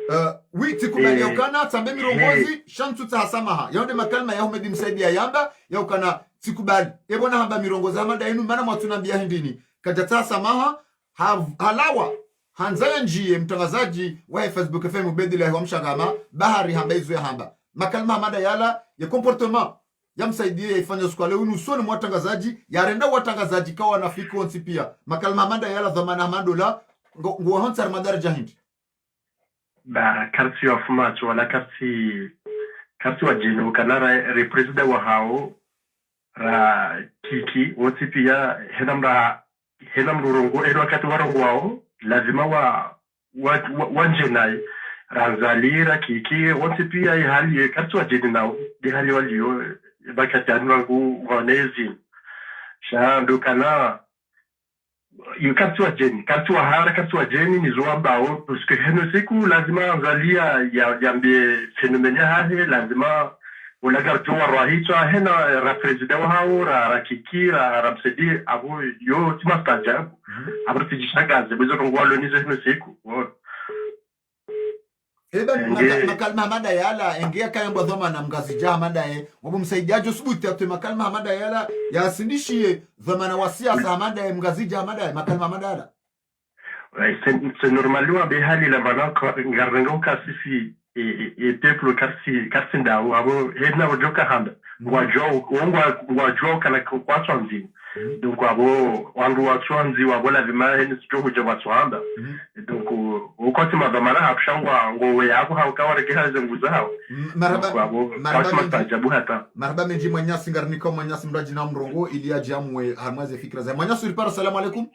[SPEAKER 4] witi kubali ukana tambe mirongozi shantu tahasamaha yaonde makalma ya Ahmed Msaidi ya yamba ya ukana sikubali ebona hamba mirongozi hamada inu mana mwatunambia hindini kajata samaha halawa hanzaya njie mtangazaji wa Facebook FM ubedile wa mshangama bahari hamba izo ya hamba makalma hamada yala ya comportement ya msaidie ifanya skwale unu usoni mwatangazaji ya renda watangazaji kawa nafiki onsi pia makalma hamada yala dhamana hamandola nguwa hansar madara jahindi
[SPEAKER 6] ba karti wa fumacho wala karti wa jino kanara represida wa hao ra kiki wote pia henam lurongo edo wakati warongo wao lazima wanje naye ranzalira kiki wote pia hali kartu wajeni nao di hali walio bakati anu wangu wanezi ndo kana yu kartu wajeni ni zoa bao puisque heno siku lazima anzalia yambie fenomenia hahe lazima ulaga tuwa rahitwa hena rafrezida wao rakiki ramsedi abo yo timastaja abro tijishagaze bezo ngwa lonizo heno siku
[SPEAKER 4] makalma hamada yala engea kaya mbwadhoma na mgazija hamada wabu msaidiajo subuti ya makalma hamada yala ya sindishie dhamana wa siasa hamada mgazija hamada makalma hamada yala
[SPEAKER 6] c'est normalement be hali la bana ngarengo kasisi e peuple kasi ndao abo hedna wajoka handa wajua kana kwa twanzi donc abo wangu watwanzi wabola vima heni sitohu jawa swanda donc ukoti madamara hapshangwa ngowe yako haukawa gehaze nguzao
[SPEAKER 4] marhaba menji mwanyasi ngarniko mwanyasi mraji na mrongo ili ajamwe harmaze fikra za mwanyasi ulipara. Assalamu alaikum.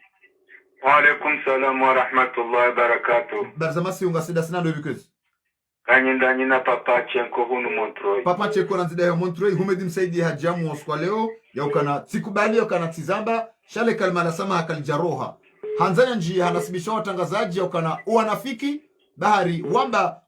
[SPEAKER 5] Wa alaikum salam wa rahmatullahi wa barakatuh.
[SPEAKER 4] Barzamasi unga sida sina ndo bikezi
[SPEAKER 5] kanyenda nina Papa Chenko hunu Montreuil. Papa
[SPEAKER 4] Chenko nanzida ya Montreuil humedi msaidi hajamu oswa leo ya ukana tikubali ya ukana tizamba shale kalmala sama hakalijaroha hanzanya njia hanasibisha watangazaji ya ukana uanafiki bahari wamba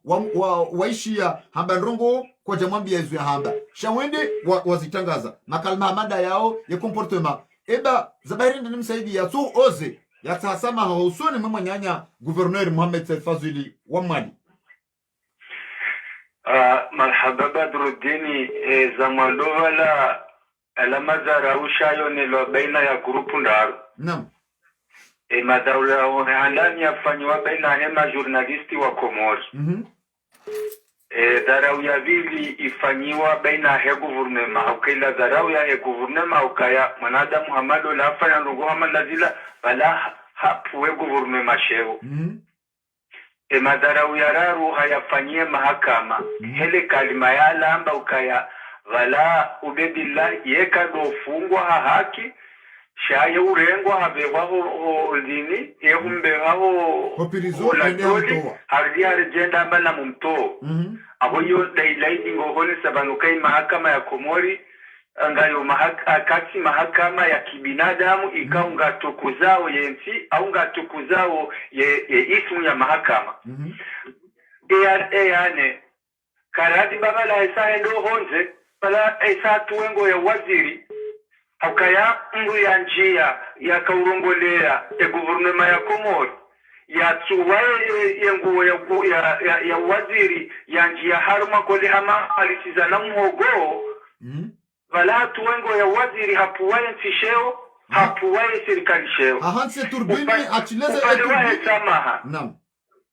[SPEAKER 4] waishi ya hamba nrongo kwa jamambi ya izu ya hamba shawende wazitangaza makalma hamada yao ya komportema eba zabahiri ndani msaidi ya tu oze ya tahasama hausoni mama nyanya Gouverneur Mohamed Said Fazili wa Mali.
[SPEAKER 5] Marhaba Badruddini zamandova la alamazara ushayo nilo baina ya grupu ndaru.
[SPEAKER 4] Naam.
[SPEAKER 5] Madaula alani yafanywa baina hema journalisti wa Komori. Dharau ya vili ifanyiwa baina he guvernema ukila dharau ya he guvernema ukaya manada Muhammadu la afanya ndugu Muhammad lazila bala hapuwe guvernema sheo. Madharau ya raru hayafanyie mahakama hele kalima ya lamba ukaya wala ubedillah yeka dofungwa haki shaye urengwa habewaho lini ehumbewaho
[SPEAKER 4] hopirizo endeho
[SPEAKER 5] hardi harjenda mbala mumto abo yo daylight ngohone sabanukai mahakama ya Komori angayo akati mahakama ya kibinadamu ikaunga tukuzao yensi au ngatukuzao ismu ya mahakama yani karadi baba la isa endo honze bala isa tuwengo ya waziri hakaya mbu ya njia ya kaurongolea guvernema ya Komori ya tuwae yenguo ya waziri ya njia haruma kole hama alisizana mhogo wala tuwengo ya waziri hapuwae ntisheo hapuwae serikali sheo
[SPEAKER 4] ahanse turbini achileze
[SPEAKER 5] turbini samaha
[SPEAKER 4] naam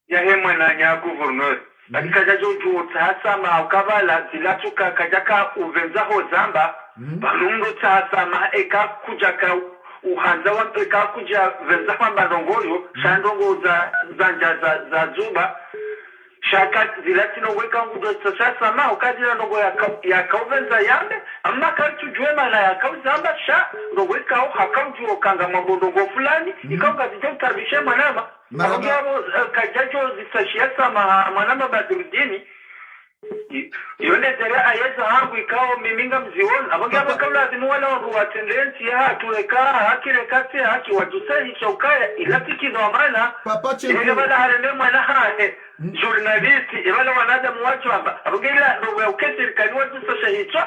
[SPEAKER 5] ya hemwa na nya Gouverneur alikaja jojo tsama ukabala zilatuka kajaka uvenzaho zamba balungu tsama eka kujaka uhanza wa eka kuja venzaho mbazongoyo shandongo za zuba shaka zilatino weka ngudo sasa ma ukajira ndogo ya kauvenza yambe amma kartu juema na ya kauzamba sha ndogo weka hakaujo kanga mabondongo fulani ikauga zitabisha manama marabo kajajo zitashia sama manama Badruddini yone tere ayeza hangu ikao miminga mzioni abangaba kabla zimuwala ruwa tendensi ya tuweka haki wadusai chokaya ilatiki dhamana
[SPEAKER 4] Papa Chenko
[SPEAKER 5] bala harende mwana hane journalisti ibala wanadamu watu hapa abangila ndogo ukesirikani wadusasha hicho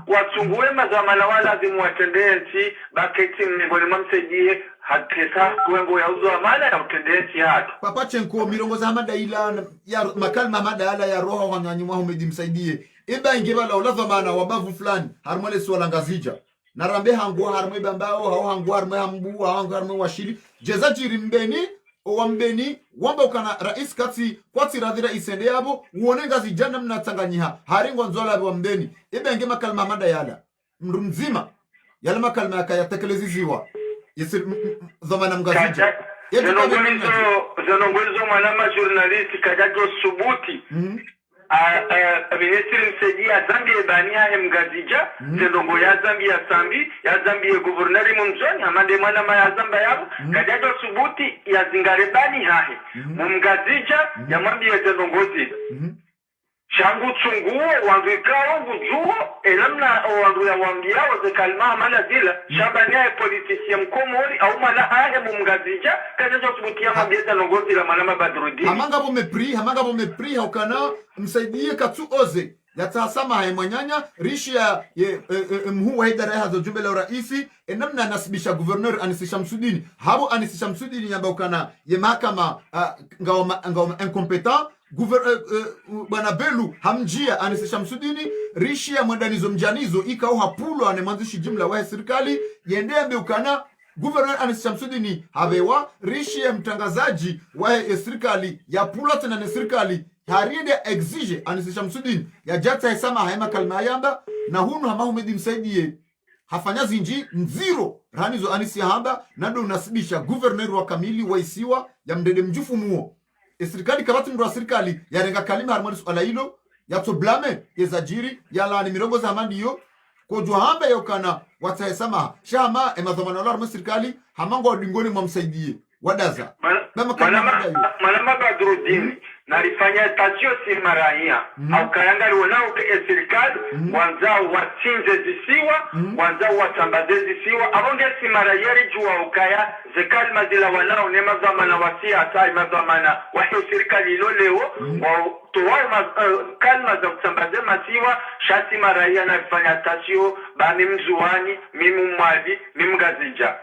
[SPEAKER 5] watunguwe mazamala wala zimuwa tendensi baketi mnigoni mamsejie hakesa kuwengo ya uzo amana ya utendensi hatu
[SPEAKER 4] Papa Chenko mirongo za hamada ila ya makalma hamada ala ya roho wanyanyi Muhammad msaidie iba ingebala uladhamana wabavu fulani harmale swala ngazija narambe hangu harmwe bambao hao hangu harmwe hambu hao harmwe washiri jezajiri mbeni owambeni wamba ukana rais kati kwati radhira isende yabo uone ngazijana mnatanganyiha haringwa nzola wa mbeni iba inge makalma hamada yala mru mzima yala makalma yakayatekeleziziwa yesir dhamana mgazija
[SPEAKER 5] zenongozo mwanama journalisti kajajo subuti ministri msaidia Zambia bania mgazija zendongo ya Zambia sambi ya Zambia guverneri mumzoni amande mwana ma Zambia yabo kajajo subuti ya zingarebani hahe mumgazija ya mwambia zendongozi shangu tsunguo wangikao ngujuo elamna wangu ya wambia wazekalma mala zila shabania ya politisia mkomori au mala hahe mumgazija kajajo subuti ya mwambia zendongozi la malama Badrudini
[SPEAKER 4] hamanga bo mepri haukana msaidie katsu oze yatasama hae mwanyanya rishi ya mhu wa idara ya jumbe la uraisi namna nasibisha governor Anisi Shamsuddin habo Anisi Shamsuddin yamba ukana ye mahakama ngao incompetent bwana Belu hamjia Anisi Shamsuddin rishi ya mwandanizo mjanizo ikao hapulo ane mwanzishi jumla wa serikali yendembe ukana Governor Anisi Shamsuddin habewa rishi ya mtangazaji wa serikali ya pula tena na serikali harinde exige Anisi Shamsuddin ya jata hesama haema kalma yamba na hunu hama humedi msaidie hafanya zinji nziro ranizo Anisi hamba nado unasibisha governor wa kamili wa isiwa ya mdede mjufu muo serikali kabati mdu wa serikali ya renga kalima harmoni suala hilo ya toblame ya zajiri ya laani mirongo za hamandi yo kujua hamba yokana watahesama shama emadhamana wala harmoni serikali hamango wadingoni mwamsaidie wadaza
[SPEAKER 5] malama Badrudini nalifanya tasio si maraia au kayanga ruonao ke serikali wanzao watinze zisiwa wanzao watambaze zisiwa abonge si maraia rijua ukaya zekali mazila wanao ne mazamana wasia hata mazamana wa serikali ilo leo wa toa kalma za kutambaze masiwa shati maraia nalifanya tasio bani mzuani mimu mwadi mimgazija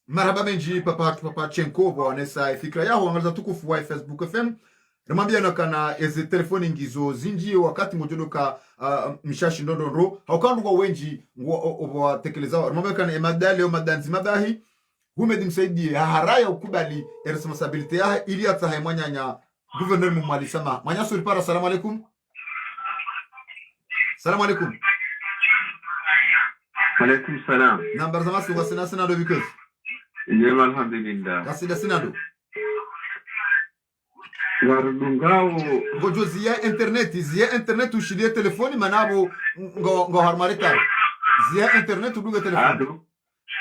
[SPEAKER 4] marhaba menji papa Chenko bwanesa fikra yao angaliza tukufu wa Facebook FM namwambia nakana eze telefoni ngizo zinji wakati ngojodoka mishashi ndondoro haukandwa wenji ngo tekeleza namwambia kana emadale o madanzi mabahi humedi msaidie haraya ukubali responsibility ya ili atahe mwanyanya governor mumali sama mwanya suri para. Salamu alaikum. Salamu alaikum.
[SPEAKER 7] Alaikum salam.
[SPEAKER 4] Number za masu wasina sana do because
[SPEAKER 7] Yema alhamdulillah.
[SPEAKER 4] Kasida sinado.
[SPEAKER 7] Warungao
[SPEAKER 4] gojo zia internet ushilie telefoni manabo ngo harmarita zia internet udunga telefoni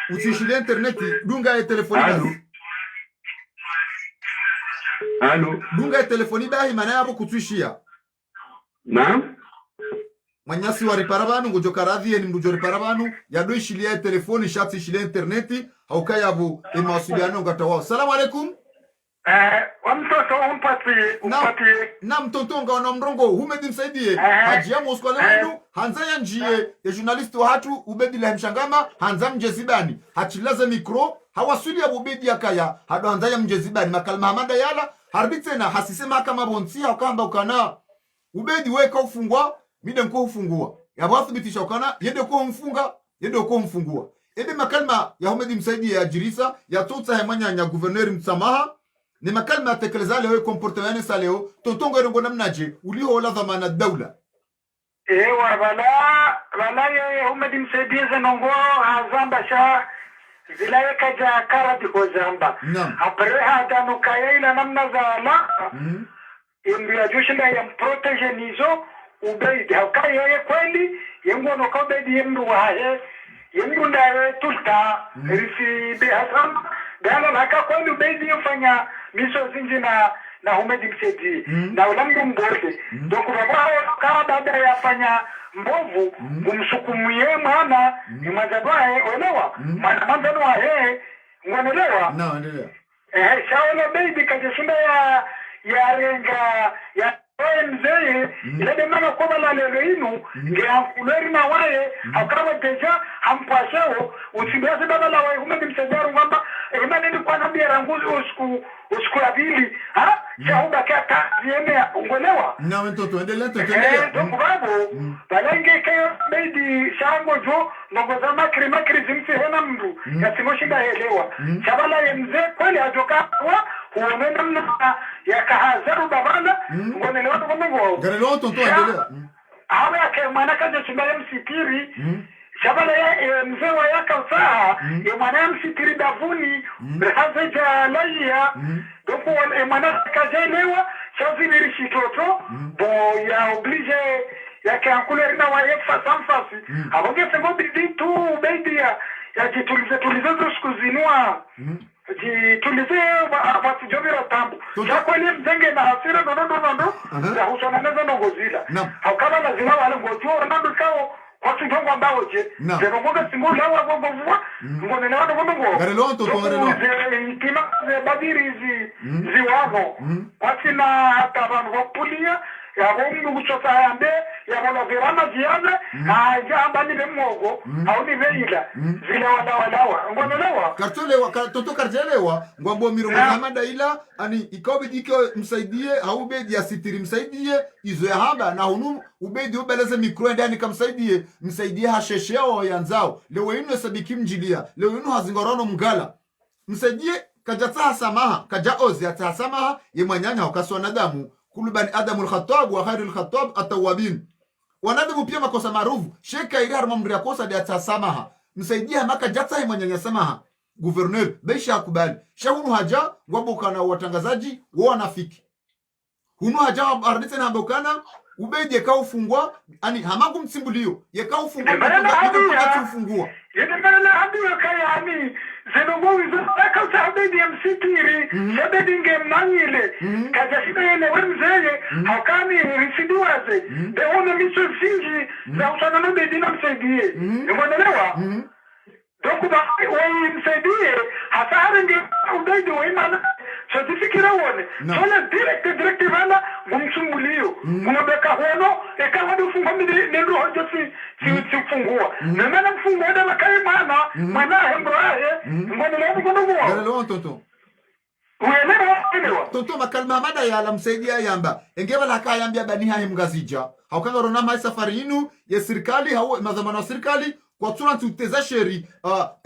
[SPEAKER 4] usishilie internet dunga telefoni
[SPEAKER 7] Alo
[SPEAKER 4] dunga telefoni bahi manabo kutuishia
[SPEAKER 7] naam
[SPEAKER 4] manyasi wa reparabanu ngojo karadhi ni mbujo reparabanu yado ishilie telefoni shati ishilie internet haukayabo emawasiliano ngatawa. Salamu alaikum.
[SPEAKER 5] Wa mtoto umpati
[SPEAKER 4] na mtoto ngao mrongo humedi msaidie hajia moskole wenu hanza ya njie ya journalist wa hatu ubedi la mshangama hanza mjezibani hachilaze mikro hawasuli ya ubedi ya kaya hado hanza ya mjezibani makalma hamada yala harbi tena hasisema kama bonsi haukamba ukana ubedi weka ufungwa mide mko ufungua ya wathibitisha ukana yende ko mfunga yende ko mfungua ebe makalma ya humedi msaidie ya jirisa ya tota hemanya ya governor msamaha ni makalma atekeleza leo comportement sa leo tontongo rongo namnaje uliho la dhamana dawla
[SPEAKER 5] wala ye humedi msaidie zenongo hazamba sha zilaya kaja karati ko zamba apre hata no kaila namna za la imbiya jushinda ya protege nizo ubeidi hakaya ye kweli yengo no kabedi yemru wahe yemru ndawe tulta risi be hasam dala haka kweli ubeidi yofanya miso zinji na humedi msaidie na ulamdu mborde doko baba kama baada ya fanya mbovu kumsukumie mwana ni mazabae olewa maana manzano wahe ngwanelewa
[SPEAKER 4] no endelea
[SPEAKER 5] shaona baby kajishinda ya renga ya mzee ile demana kwa la lelo inu ngia kuleri na wae akawa deja hampaseo usibaze baba la wae humedi msajaru ngamba imani ni kwa nambia ranguzi usku ya vili shahuba kata zieme ungolewa
[SPEAKER 4] na mtoto endelea tuendelea
[SPEAKER 5] babu balenge kayo baby shango jo ngoza makri zimsi hena mdu yasimoshinda elewa shabala ya mzee kweli ajoka huomena mna ya kahazaru babana ngonelewa tukomengo
[SPEAKER 4] garelo tonto endelea
[SPEAKER 5] hawa yake manaka je chimbaye msitiri shabala ya mzee wa yaka usaha ya mwana msitiri davuni haza ja laia doko manaka kajelewa chazilirishi toto bo ya oblige ya kiankuleri na waye fasa mfasi abonge sengo bidi tu baby ya jitulize siku zinua jitulize wasijobira tambu chakweli mzenge na hasira nono ya husonaneza nongozila haukama lazima wale ngotio nando kao kwa sintongo ambao je zero ngoga singo lawa gogovua ngone na ndo ngogo
[SPEAKER 4] garelonto to garelonto
[SPEAKER 5] itima ze badiri ziwavo kwasina hata vanhu vopulia yavomnu kuchota yambe yavola verana ziana ajamba ni bemogo au ni veila zile walawa ngonelewa
[SPEAKER 4] kartolewa toto karjelewa ngwambo miro Muhammad ila ani ikobidi msaidie au bedi asitiri msaidie izo ya haba na hunu ubedi ubeleze mikro ndani msaidie hashesheo yanzao leo ino sabiki mjilia leo ino hazingorono mgala msaidie kajata samaha kaja ozi atasamaha yemanyanya ukaswa damu kullu bani adamul khattab wa khairul khattab atawabin wanadamu pia makosa maarufu sheka ile harma ya kosa dia tasamaha msaidia maka jata yemanyanya samaha gouverneur besha akubali shahunu haja waboka na watangazaji wao wanafiki hunu haja ardite na mbokana ubedi kaufungwa ani hamangu msimbulio yakaufungwa kufungua
[SPEAKER 5] yende mbele hadi kaya ami zenongo wizo akauta ubedi ya msitiri sebedi ngemanyile kaja shida yele wemzeye hakani risiduaze deone miso singi za usana no bedi na msaidie umeelewa donc ba wewe msaidie hata nge ubedi wewe mana certificate wone sona direct vana ngumsungulio ngobeka hono ekawa dufunga nendo hojo si fungua na mana mfungwa da makai mana hembrahe ngone
[SPEAKER 4] ngono tonto
[SPEAKER 5] uelewa
[SPEAKER 4] tonto makalma mada ya la msaidia yamba engeba la kayambia bani ha mgazija haukanga rona mai safari inu ya serikali hao madhamano ya serikali kwa tuna tuteza sheri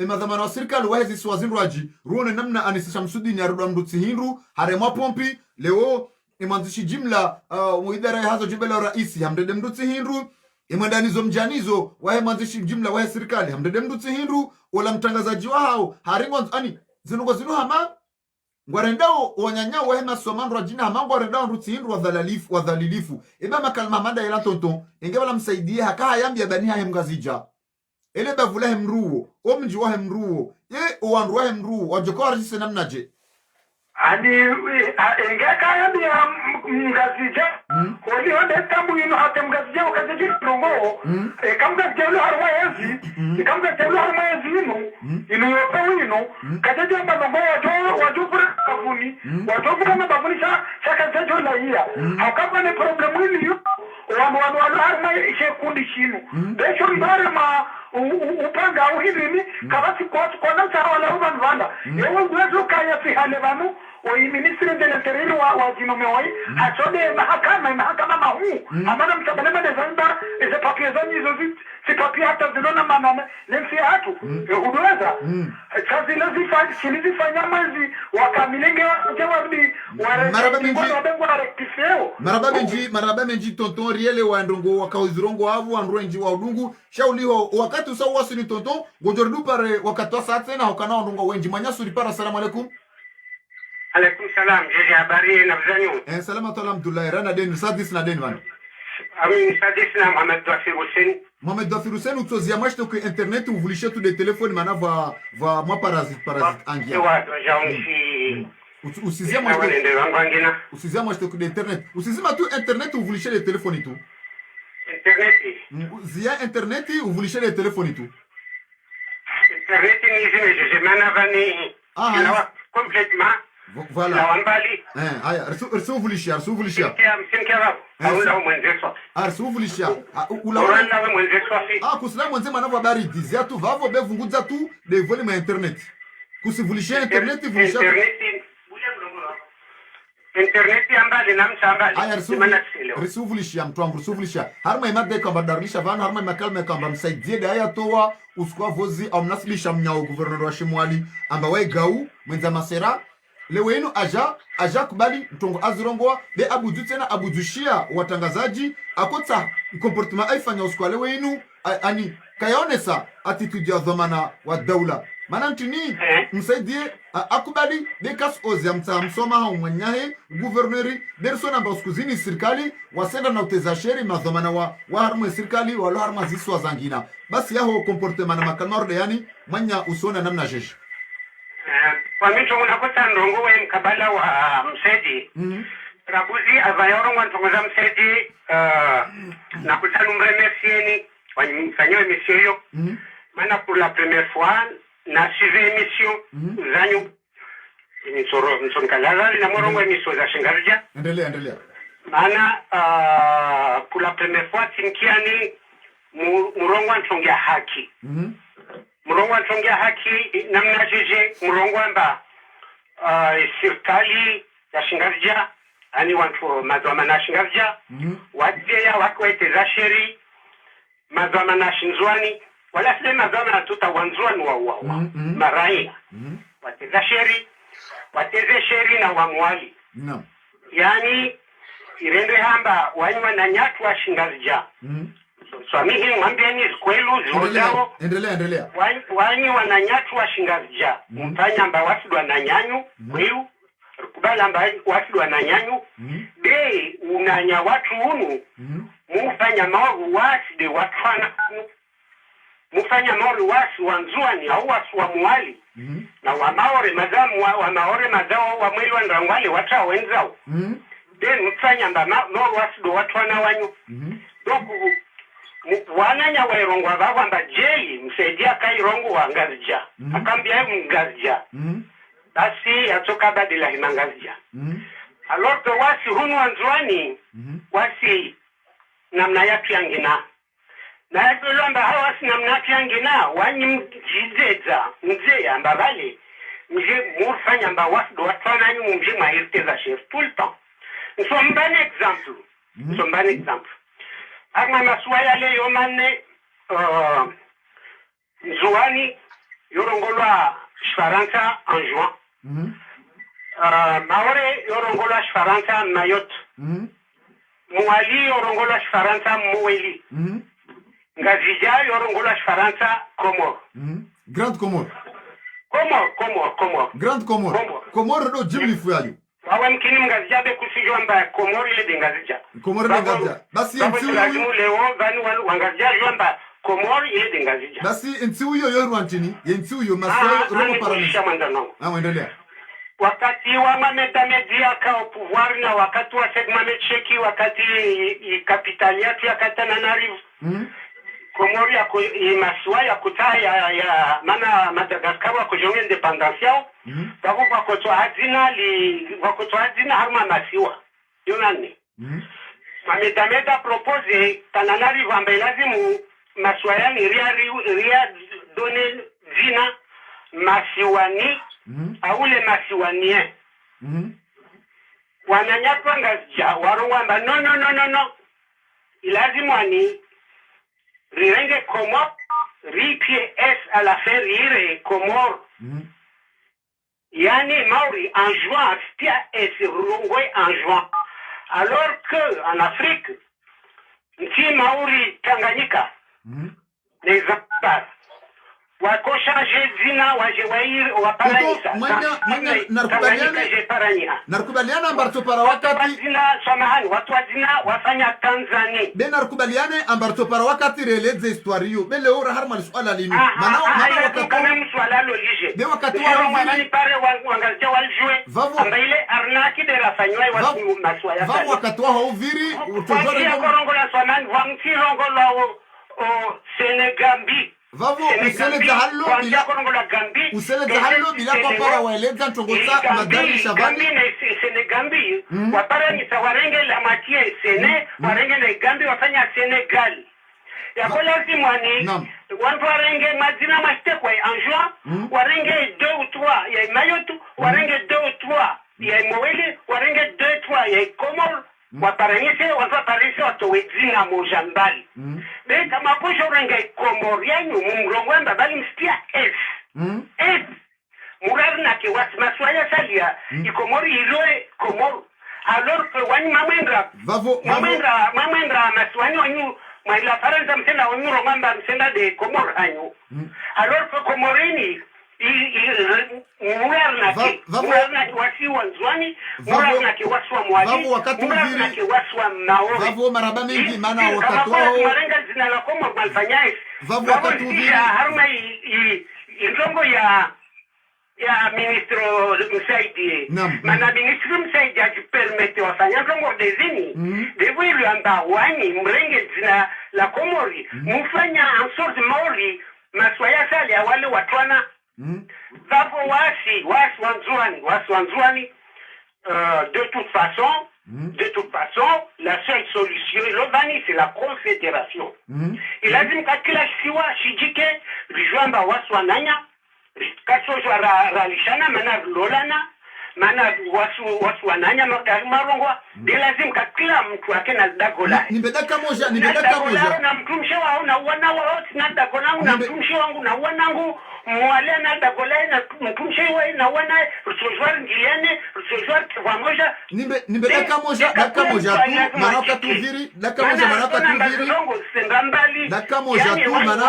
[SPEAKER 4] madhamano ya serikali wahezi swazindwaji ruone namna anisisha msudini aruda mdutsi hindu haremwa pompi leo imanzishi jimla muidara ya hazo jibela raisi hamdede mdutsi hindu imandanizo mjanizo wahe manzishi jimla wahe serikali hamdede mdutsi hindu wala mtangazaji wao haringo ani zinungo zinu hama ngwarendao wanyanyao wahe masomando rajina hama ngwarendao mdutsi hindu wadhalilifu iba makalma mada ila tonton ingebala msaidie haka yambia bani ha mgazija ele bavula mruo o mji wa mruo owandu wa mruo wajokora sisi namnaje
[SPEAKER 5] ani engeka yabi ya mgazija oli onde tambu ino hata mgazija wakajeje rongo kamga jelo harwa yezi kamga jelo harwa yezi ino yope ino kajeje mbongo wajopura kavuni wajopura mabavuni shaka jejo la iya hakapa ne problemu ino wanu harma shekundi shinu besho mbare ma upanga au hivi kabasi kwa na wala ubanwala ewe ngwezo kaya fi hale banu o ministre de l'interieur wa jinomewai achode mahakama mahu amana mtabelema de zamba eze papier zanyi zozi si papier hata zinona manane lemsi hatu udweza kazi lazi fanya mazi wakamilenge wajawardi
[SPEAKER 4] maraba menji tonton riele wa ndongo wakauzirongo avu andrenji wa udungu shauliho wakati usawa wasini tonton gojordu pare wakati wa saa tena hokana ndongo wenji manyasuri para. Assalamu alaikum.
[SPEAKER 8] Alaikum salam. Jeje habari na mzanyu.
[SPEAKER 4] Salama tu alhamdulillah. Rana deni sadis na deni wan.
[SPEAKER 8] Amin sadis na Mohamed Dafir Hussein.
[SPEAKER 4] Mohamed Dafir Hussein utozia mwashto ku internet uvulishe tu de telefone mana va mwa parasite angia.
[SPEAKER 8] Wa jaunsi.
[SPEAKER 4] Usizia mwashto ku de internet. Usizima tu internet uvulishe de telefone tu. Zia internet uvulishe de telefone tu.
[SPEAKER 8] Internet ni zime je manavani. Complètement.
[SPEAKER 4] Voilà.
[SPEAKER 8] La wambali.
[SPEAKER 4] Aya, arsuvulisha.
[SPEAKER 8] Msimkera. Aula mwenzeso.
[SPEAKER 4] Arsuvulisha.
[SPEAKER 8] Ula mwenzeso.
[SPEAKER 4] Kusila mwenze manavo habari dizia tu vavo bevunguza tu de volume internet. Kusivulisha internet vulisha.
[SPEAKER 8] Internet ambali na msambali.
[SPEAKER 4] Aya, arsuvulisha mtwangu arsuvulisha. Harma imade kamba darlisha vana harma makalme kamba msaidie daya toa uskwa vozi au mnasilisha mnyao guverneur wa Shimwali amba we gau mwenza masera lewenu aja kubali mtongo azirongoa be abudu tena abudushia watangazaji akota comportement aifanya uskwa lewenu ani kayaonesa attitude ya dhamana wa daula Mana ntini msaidie akubali bekas ozi msoma hao mwanyahe guverneri berso na baskuzini serikali wasenda na uteza sheri madhomana wa harmu serikali wala harmu ziswa zangina basi yaho comportement na makanorde yani mwanya usona namna jeshi
[SPEAKER 8] kwa mito unakosa ndongo we mkabala wa msedi rabuzi avayoro mwantongoza msedi na kutanu mremercieni wanyifanyo emission yo mana pour la première fois na suivi émission zanyu emission kalaza na morongo emission za shingarja
[SPEAKER 4] endelea
[SPEAKER 8] mana pour la première fois timkiani murongo antongia haki murongo antongia haki namna jeje murongo amba serikali ya shingarja ani wantu madwama na shingarja wadia wako eteza sheri madwama na shinzwani wala sile madwama na tuta wanzwani wa marai wateza sheri na wamwali yani irende hamba wanywa na nyatu wa shingarja swamihi mwambieni kwelu ziodao
[SPEAKER 4] endelea
[SPEAKER 8] wanywa na nyatu wa shingarja mpanya amba wasidwa na nyanyu kwelu kubala amba wasidwa na nyanyu be unanya watu unu mufanya maoru wasi de watwana mufanya maoru wasi wanzuani au wasi wa muali na wa maore madao wa mweli wa ndrangwale wata wenzao de mfanya amba maoru wasi de watwana wanyu doku wananya wa irongwa vavo amba jeli msaidia kairongo wa ngazija akambia ngazija basi atoka badila himangazija alors que wasi hunu wanzuani wasi namna yapi yangina na yapi lomba hawa wasi namna yapi yangina wanyi mjizeza mzee amba vale mje mufanya amba wasi do watwana nyu mje mahirteza chef tout le temps nsombani exemple Arma masuaya le yomane nzuani yorongolwa Faransa en juin. Maore yorongolwa Faransa Mayotte. Muali yorongolwa Faransa Moueli. Ngazija yorongolwa Faransa Comore.
[SPEAKER 4] Grande Comore.
[SPEAKER 8] Comore.
[SPEAKER 4] Grande Comore. Comore do jimli fuyayo.
[SPEAKER 8] Wawe mkini mgazijabe kusijua mba Komori ile dengazija.
[SPEAKER 4] Komori dengazija. Basi
[SPEAKER 8] nti uyo leo vanu wangazija jwamba Komori ile dengazija.
[SPEAKER 4] Basi nti uyo yoru antini. Nti uyo masayo romo paranisha. Endelea.
[SPEAKER 8] Wakati wa media ka au pouvoir na wakati wa segment cheki wakati kapitali yetu ya Katananarivo. Komori yako imasiwa ya kutaya ya mana Madagascar wako jonge independence yao bako kwa hazina harma masiwa yonani mamedameda propose Tananarivo ambaye lazimu masiwa yani ria done zina masiwani aule masiwanie wananyatwa ngazija warongwamba no ilazimu ani rirenge Comore ripie S à la fin rire Comore yani Maori en juin stia S rongwe en juin alors que en Afrique nti Maori Tanganyika les Zanzibar wako changer zina waje wairi waparanisa
[SPEAKER 4] narukubaliana ambarto para wakati
[SPEAKER 8] zina samahani watu wazina wafanya Tanzania
[SPEAKER 4] be narukubaliane ambarto para wakati releze historia bele ora harma swala lini mana
[SPEAKER 8] wakati kama mswala lo lije
[SPEAKER 4] be wakati wa
[SPEAKER 8] mali pare wangazia waljue ambaile arnaki de la fanywa watu maswaya
[SPEAKER 4] va wakati wa uviri
[SPEAKER 8] utojore korongo la samani wa mtirongo la Senegambi
[SPEAKER 4] vavo useleza hallo bila papara waeleza ntongoza madari shavani
[SPEAKER 8] Senegambi wapara ni sawarenge la matie sene warenge na Gambi wafanya Senegal yako lazima ni wantu warenge mazina mastekwa en juin warenge 2 ou 3 ya Mayotte warenge 2 ou 3 ya Moueli warenge 2 3 ya Comore waparanyise wapaparise watowezina mojambali be kama kusho renge Komorianyu mumrongwamba bali mstia S murarna ke wasmaswaya salia ikomori iloe Komoro alors que wani mamendra maswani wanyu mwila Faransa msenda wanyu rongwamba msenda de Komoro hanyu alors que Komorini Murarna wasi wanzwani, murarna kiwasi wa mwali, murarna kiwasi wa maori.
[SPEAKER 4] Vavu maraba mingi mana wakati wao.
[SPEAKER 8] Marenga zina la koma malfanyais.
[SPEAKER 4] Vavu wakati
[SPEAKER 8] uviri. Harma intongo ya ministro Msaidie. Mana ministro Msaidie ajipermete wafanya ntongo dezini. Devu ilu amba wani mrenge zina la komori. Mufanya ansorti maori. Maswaya sali ya wale watwana. Vapo wasi wanzuani, de toute façon, la seule solution, l'Ovani, c'est la confédération. Il a dit qu'à siwa, shijike, rijwamba waswananya, kasojwa ralishana, mana lolana, mana waswananya, marongwa, de lazim kakila mtu wake na dagola.
[SPEAKER 4] Nibedaka moja.
[SPEAKER 8] Na mtumshe wao na wana wao, na dagola na mtumshe wangu na wanangu, mwale na dagola na mtumshe wao na wana, rusojwar ngiliane, rusojwar kivamoja.
[SPEAKER 4] Nibedaka moja tu, manaka tuviri, daka moja tu, mana,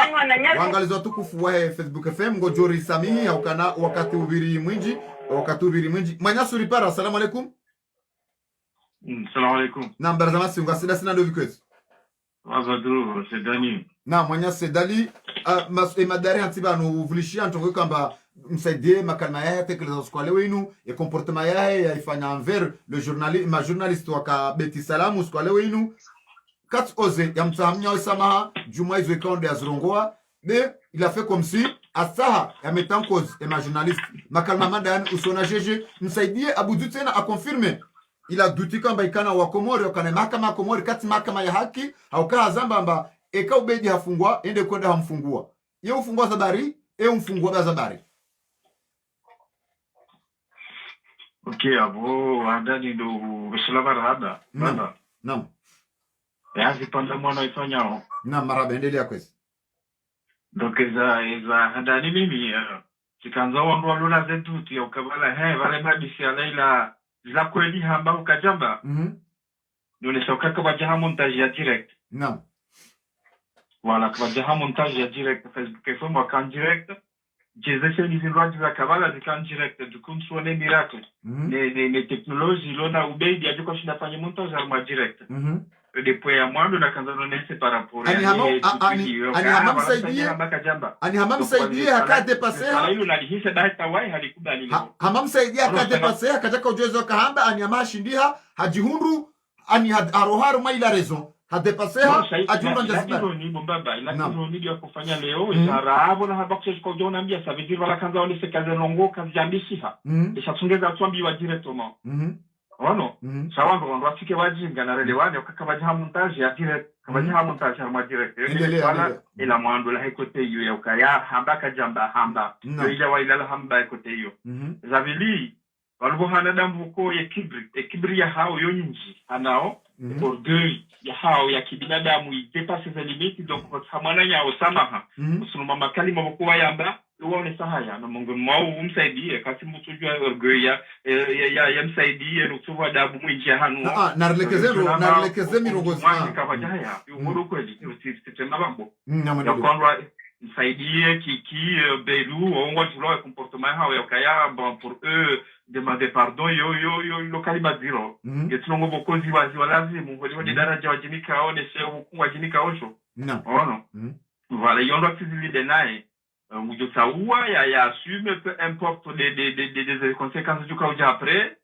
[SPEAKER 4] wangalizwa tukufu wa Facebook FM, ngojori samihi, haukana wakati uviri mwinji. Manyasu ripara, assalamu alaikum.
[SPEAKER 7] Assalamu alaikum.
[SPEAKER 4] Naam, barazamasi ungasida sina ndo vikwezi.
[SPEAKER 7] Wazadru, Sedani.
[SPEAKER 4] Naam, Manyasu Sedali, madari hantiba anuvulishia ntongo kamba msaidie makalma yae tekeleza skwale wenu, ya comportement yae ya ifanya envers le journaliste waka Beti Salamu skwale wenu. Kat oze, ya mtahamnya osamaha, juma izo ekonde ya zirongoa, mais il a fait comme si asaha ya metan cause ma journaliste makalma madan usona jeje msaidie abudu tena a confirmer il a douté kamba ikana wa Komori wakana mahakama Komori kati mahakama ya haki au kaa zambamba eka ubedi hafungwa ende kwenda hamfungua ye ufungua zabari umfungua ba zabari.
[SPEAKER 7] Okay, abo andani ndo bisalama hada bana.
[SPEAKER 4] Naam.
[SPEAKER 7] Ya zipanda mwana ifanyao.
[SPEAKER 4] Naam, maraba endelea kwesi.
[SPEAKER 7] Donc iza hadani mimi chikanza wandu walula zetu ya ukabala vale mabisi alaila za kweli hamba ukajamba nune soka kwa jaha montage ya direct.
[SPEAKER 4] Naam.
[SPEAKER 7] Wala kwa jaha montage ya direct Facebook FM wa direct jezeshe ni zinroji za kabala zikan direct dukunsuone miracle ne technology lona ubeidi ajuko shida fanya montage ya direct. Depois ya mwando na kanzano nese paraporo
[SPEAKER 4] ani hama msaidie hakate pasea
[SPEAKER 7] hilo nalihisa data wai halikuda lilo
[SPEAKER 4] hama msaidie hakate pasea kataka ujezo kahamba ani hama shindiha hajihundu ani aroharu maila raison hade pasea ajundu njazibari
[SPEAKER 7] ni mbaba lakini nidi ya kufanya leo zarabo na haba kushe kwa jona mbia ça veut dire wala kanza wale sekaze longo kazi jambishiha isha tungeza tuambiwa directement. Ono, sawa ndo wafike wajinga na relewane wakakabaja montage ya direct kabaja montage ya direct ila mwando la hekote hiyo ya ukaya hamba kajamba hamba ila waila hamba hekote hiyo zavili walvo hana dambuko ya kibri ya hao yonji anao orgueil ya hao ya kibinadamu idepase za limiti donc hamana ya osamaha usunuma makali mabokuwa yamba uone sahaya na mungu mwao umsaidie kasi mtu jua orgueil ya msaidie nutuwa adabu mwinji hanu
[SPEAKER 4] narelekeze mirongozi
[SPEAKER 7] kabajaya umuru kweli sistema bambo ya konwa msaidie kiki belu onwa tuloe comportement hao ya kaya bon pour eux demander pardon yo lokali zero yetunongo bokozi walazimu ngoliwa ni daraja wajinika aone sio hukumu wajinika osho ono voilà yondo akizili denaye mujotaua ya assume peu importe des conséquences du cas après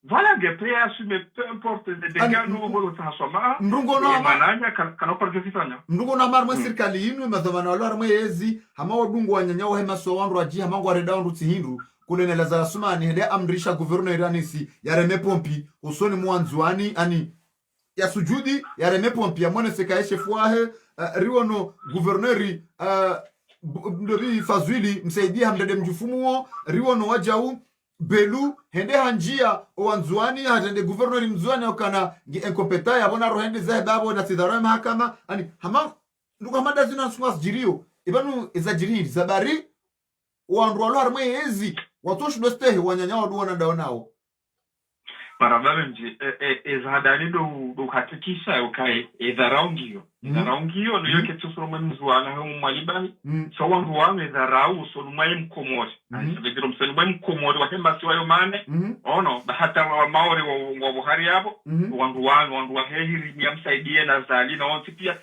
[SPEAKER 7] voilà après assume peu importe des dégâts nous transforma
[SPEAKER 4] ndungo na
[SPEAKER 7] mananya kana kwa jofifanya
[SPEAKER 4] ndungo na marmwe serikali inu madhamana wala armwe yezi hama wadungu wanyanyao hema so wandu aji hama ngwa reda wandu tihindu kule la za sumani hede amrisha gouverneur anisi ya reme pompi usoni mwanzwani ani ya sujudi ya reme pompi ya mwene sekaeshe fuahe riwono gouverneur ndori fazwili msaidia hamdede mjufumuo riwono wajau belu hende hanjia owanzwani hatende gouverneur mzwani okana incompeta ya bona rohende za babo na sidara mahakama ani hama ndugu hamada zina swas jirio ibanu ezajiri zabari wandu walo harmwe ezi watoshi dostehe wanyanya wadu wana nao
[SPEAKER 7] barabara nje ezadani do hakikisha ukai edharaungio edharaungio no yoke tusoma mzwana ho mwalibani so wangu wangu edharau so lumai mkomori sabidiro msenu mkomori wa hemba siwa yomane ono hata wa maori wa buhari yabo wangu wa hehiri miyamsaidie na zali na onti pia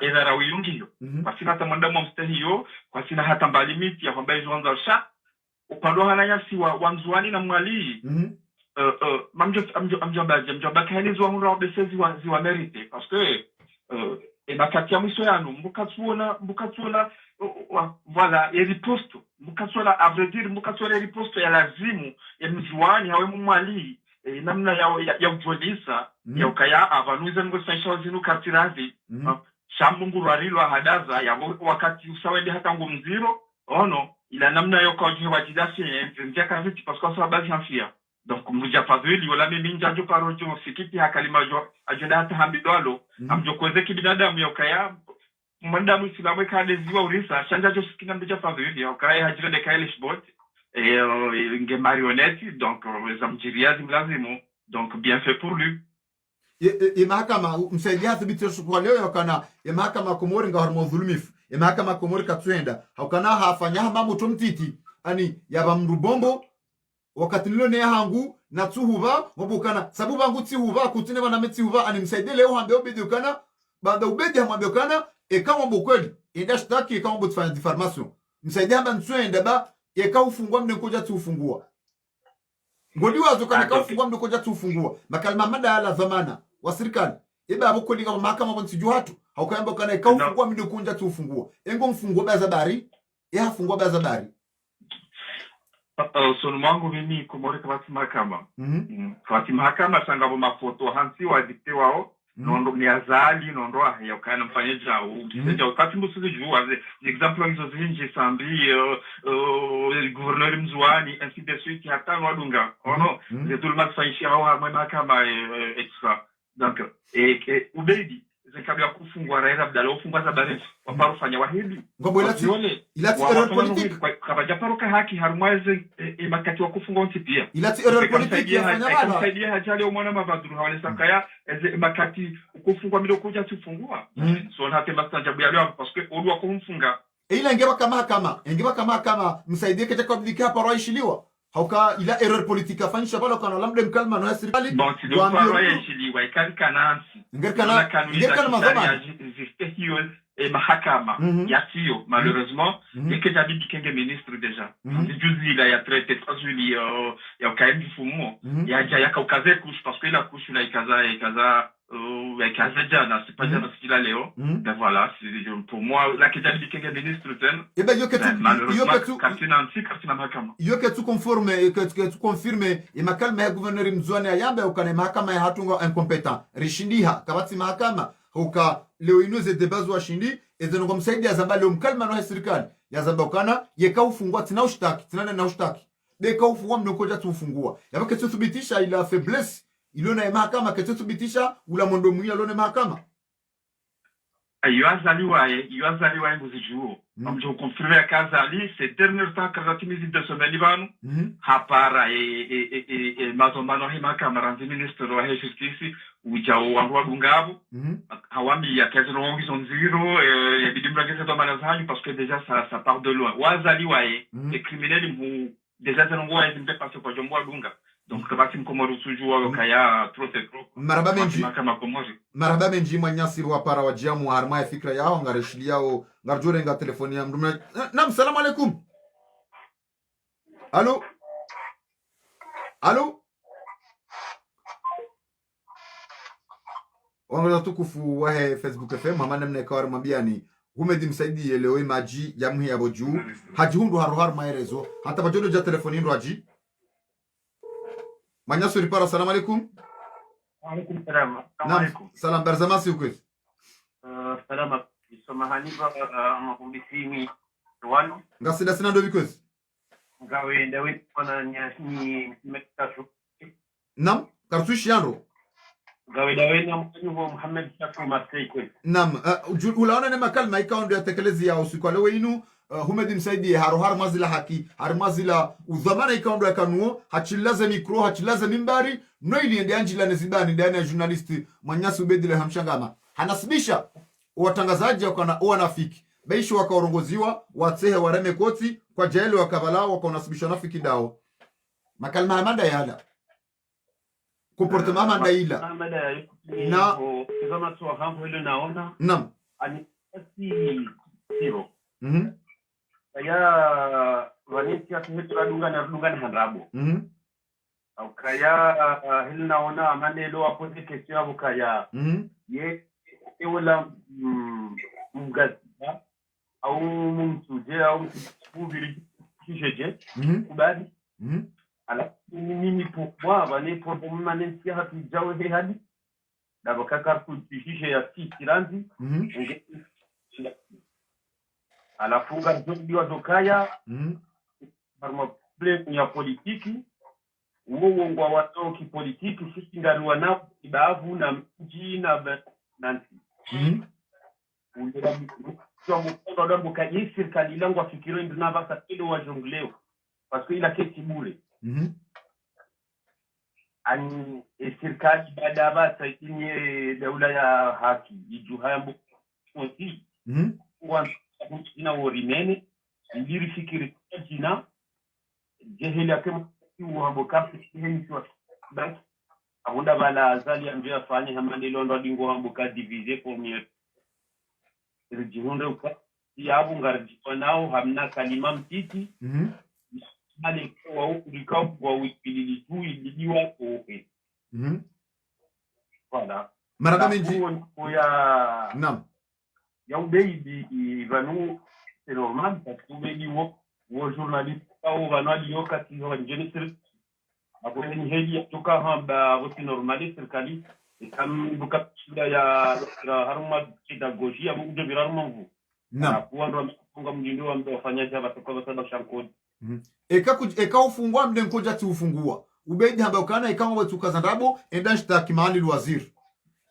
[SPEAKER 7] edharau yungio kwa sina hata mwandamo mstehiyo kwa sina hata mbalimiti ya kwamba izo wanza sha upando hanaya siwa wanzuani na mwalii mamjomba kaheli zwa hunra obesezi wa merite parce que makati ya mwiso yanu mbukatsuona voilà riposto mbukatsuona à vrai dire mbukatsuona riposto ya lazimu ya mzuani hawe mwali namna ya ujolisa ya ukaya avanuiza ngo saisha zinu kartirazi shamungu rwarilwa hadaza ya wakati usawende hata ngumziro ono ila namna yo kwa jiwa jidasi ndia kaviti parce que ça base enfia donc mja fadhili wala mimi njajo parojo sikiti hakalimajo ajenda hata hambidwalo amjo kweze kibinadamu yokaya mwandamu islamu kade ziwa urisa shanjajo sikina mja fadhili yokaya hajira de kailish bot nge marionnette donc zamjiria zimlazimu donc bien fait pour lui
[SPEAKER 4] mahakama msaidia thibitisho kwa leo yakana mahakama komori nga hormo dhulumifu mahakama komori katwenda haukana hafanya mambo tomtiti ani yaba mrubombo wakati nilo ne hangu na tuhuba mobukana sababu bangu tihuba kutine bana metihuba ani msaidie leo hambe obedi ukana banda ubedi hambe ukana kama bokweli indashtaki kama botfanya diffamation msaidie hamba ntwenda ba ufungwa mne koja tufungua ngodi wazo kana ka ufungwa mne koja tufungua makalma mada ala dhamana wa serikali abo kweli kama mahakama bonsi hatu haukayamba kana ka ufungwa mne kunja tufungua engo mfungwa baza bari hafungwa baza bari
[SPEAKER 7] sono mwangu mimi komori kabati mahakama kabati mahakama sangabo mafoto hansi wa dikte wao nondo ni azali nondo ya ukana mfanye jao ukisema wakati mbusuzi jua example hizo zinje sambi gouverneur mzwani ainsi de suite hata wadunga ono zetul masaishi hao mahakama extra donc ubedi zikabia kufungwa raia badala ufungwa za baresi waparo fanya wahidi
[SPEAKER 4] ngombo ilati error politique
[SPEAKER 7] kwa japaro ka haki harmaize makati wa kufungwa ntipia
[SPEAKER 4] ilati error politique yafanya bala
[SPEAKER 7] kusaidia hajali umwana mabaduru hawale sakaya makati kufungwa mido kuja tufungua so hata mastanja bya leo parce que olwa kumfunga
[SPEAKER 4] ila ngeba kama msaidie kete kwa bidika hapa raishiliwa hauka ila error politique afanyisha bala kana lamde mkalma na serikali
[SPEAKER 7] bon si do kwa raishiliwa ikankanansi
[SPEAKER 4] ngerkana mazama
[SPEAKER 7] ziste hiyo mahakama yasiyo malheureusement que j'habite kenge ministre déjà juzi la ya traité fazuli ya kaidi fumo ya jaya ukaze kush parce que la kush la ikaza jana c'est pas jana c'est leo ben voilà c'est pour moi la que j'habite kenge ministre ten
[SPEAKER 4] et ben yoketu
[SPEAKER 7] katina mahakama
[SPEAKER 4] yoketu conforme que tu confirme et makalma ya gouverneur mzwani ayambe ukane mahakama ya hatunga incompétent rishindiha kabati mahakama huka leo inuze debazo wa shindi ezenongo msaidi ya zamba leo mkalma no serikali ya zamba ukana yeka ufungua tina ushtaki deka ufungua mnokoja tufungua yabake tuthibitisha ila faiblesse ilona ya mahakama ketuthibitisha ula mondo muya lona mahakama
[SPEAKER 7] yuazaliwa nguzijuo amjo confirmer ya kazali ces derniers temps kazati mizide de semaine libanu hapara mazombano mahakama ranzi ministre wa justice ujao wangu wadungabu hawami ya kazi no wangu zonziro ya bidimra kese do manazanyu parce que déjà ça part de loin wazaliwa les criminels mu déjà zanongo wa zimbe parce que jombo wadunga donc kabati mkomoru sujua kaya trop
[SPEAKER 4] maraba menji mwanyasi wa para wa jamu harma ya fikra yao ngareshilia yao ngarjore nga telefoni ya mdumna nam salamu alaikum allo wangoza tukufu wa Facebook FM mama mne kawar mabiani humedi msaidi leo maji ya mhi abo juu hajihundu haruhar maerezo hata bajodo ja telefoni ndo haji manyasu ripara salamu alaikum
[SPEAKER 9] alaikum salam
[SPEAKER 4] salam barzamasi ukwezi
[SPEAKER 9] salama isomahani ba makumbisimi wano
[SPEAKER 4] ngasida sina ndo bikwezi
[SPEAKER 9] ngawe ndawe pana nyasi mekashu
[SPEAKER 4] nam kartushi yando
[SPEAKER 9] ngawe dawe na mkanyuvo Muhammad Shafi Marseille kwezi
[SPEAKER 4] nam ulaona ne makalma ikaondo ya tekelezi ya usiku leo inu humedi msaidie har mazila haki har mazila udhamana ikaondo ya kanuo hachilaze mikro hachilaze mimbari no ili ende anjila nezibani ndani ya journalist Manyasi Ubedile hamshangama hanasibisha watangazaji wakana wanafiki beisho wakaorongoziwa watsehe wareme koti kwa jaili wakavala wakaonasibisha nafiki dao makalma hamada yala comportement hamada ila
[SPEAKER 9] na kama tu hambo hilo naona
[SPEAKER 4] nam
[SPEAKER 9] ani si zero kaya Valencia tumetra dunga na hanrabo au kaya hilo naona maneno hapo kesho hapo kaya ye wala mgazita au mumtuje au mtubiri kijeje kubali ala mimi pourquoi vale pour manensia hatujao he hadi dabo kaka kujishe ya kiranzi ala funga ndio dokaya parma problem ya politiki uongo wa watu kipolitiki sisi ngarua nao kibavu na mji na nanti kwa mkono ndo kaji serikali langu afikiri ndio na basa kile wa jongleo parce que ila kesi bure ani serikali baada basa yenye daula ya haki ijuhaya mkosi kwa ina worimene ndiri fikiri jina jeheli akema uhambo kapi heni kwa basi abunda bala azali ambaye afanye hamande londo dingo hambo ka diviser combien rijihunde uka yabu ngarji nao hamna kalima mtiti hali kwa ukikao kwa wikilili tu ilidiwa koe voilà
[SPEAKER 4] maraba menji
[SPEAKER 9] ya
[SPEAKER 4] nam
[SPEAKER 9] ya ubeidi vanu c'est normal parce que ubeidi wo journaliste au vanu alioka kiwa njeni hapo ni heli ya toka hamba wote normali serikali kama buka shida ya haruma pedagogy ya muje biraruma mvu
[SPEAKER 4] na
[SPEAKER 9] kuwa ndo mjindo wa ndo wafanyaji hapa toka sababu shankodi
[SPEAKER 4] eka ufungua mde nkoja ti ufungua ubeidi hamba ukana eka mwa tukazandabo enda shtaki mahali waziri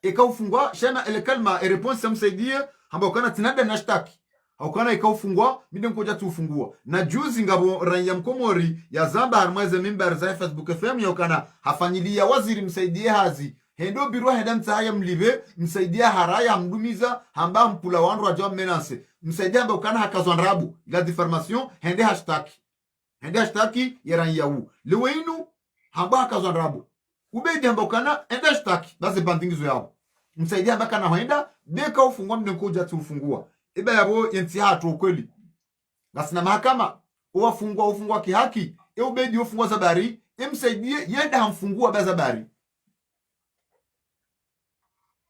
[SPEAKER 4] eka ufungua shema ele kalma response samsaidie hamba ukana tinada na shtaki haukana ikaufungua mide nkoja tu ufungua na juzi ngabo ranya mkomori ya zamba harmaize mimbar za Facebook FM yaukana hafanyilia waziri msaidie hazi hendo birwa henda mtaya mlibe msaidie haraya mdumiza hamba mpula wandu rajwa menase msaidie hamba ukana hakazwanrabu ila deformation hende hashtaki ya ranya wu lewe inu hamba hakazwanrabu ubedi hamba ukana hende hashtaki bazi bandingizo yao msaidie hamba kana henda deka ufungua mide nkoja tu ufungua iba yabo yenti hatu ukweli ngasina mahakama ufungua kihaki ubedi ufungua zabari msaidie yenda hamfungua ba zabari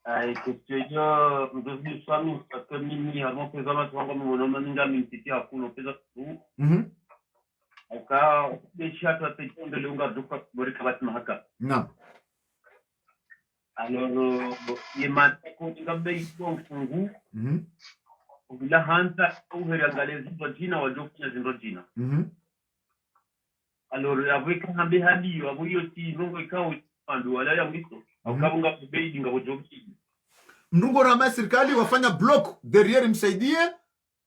[SPEAKER 9] ai kesho mdozi swami kwa mimi harmo pesa watu wangu mwono ninga mintiti hakuno pesa tu aka desha tu atekonde lunga duka bori kabati mahaka
[SPEAKER 4] naam
[SPEAKER 9] alors yemata ko ngabe iko mfungu bila hanta uheri angalezi bajina wajofanya zindo jina alors avec hambe hadi abuyo ti nongo ikawo pandu wala ya mito akabunga kubeidi ngabojoki
[SPEAKER 4] mnungo rama serikali wafanya block derrière msaidie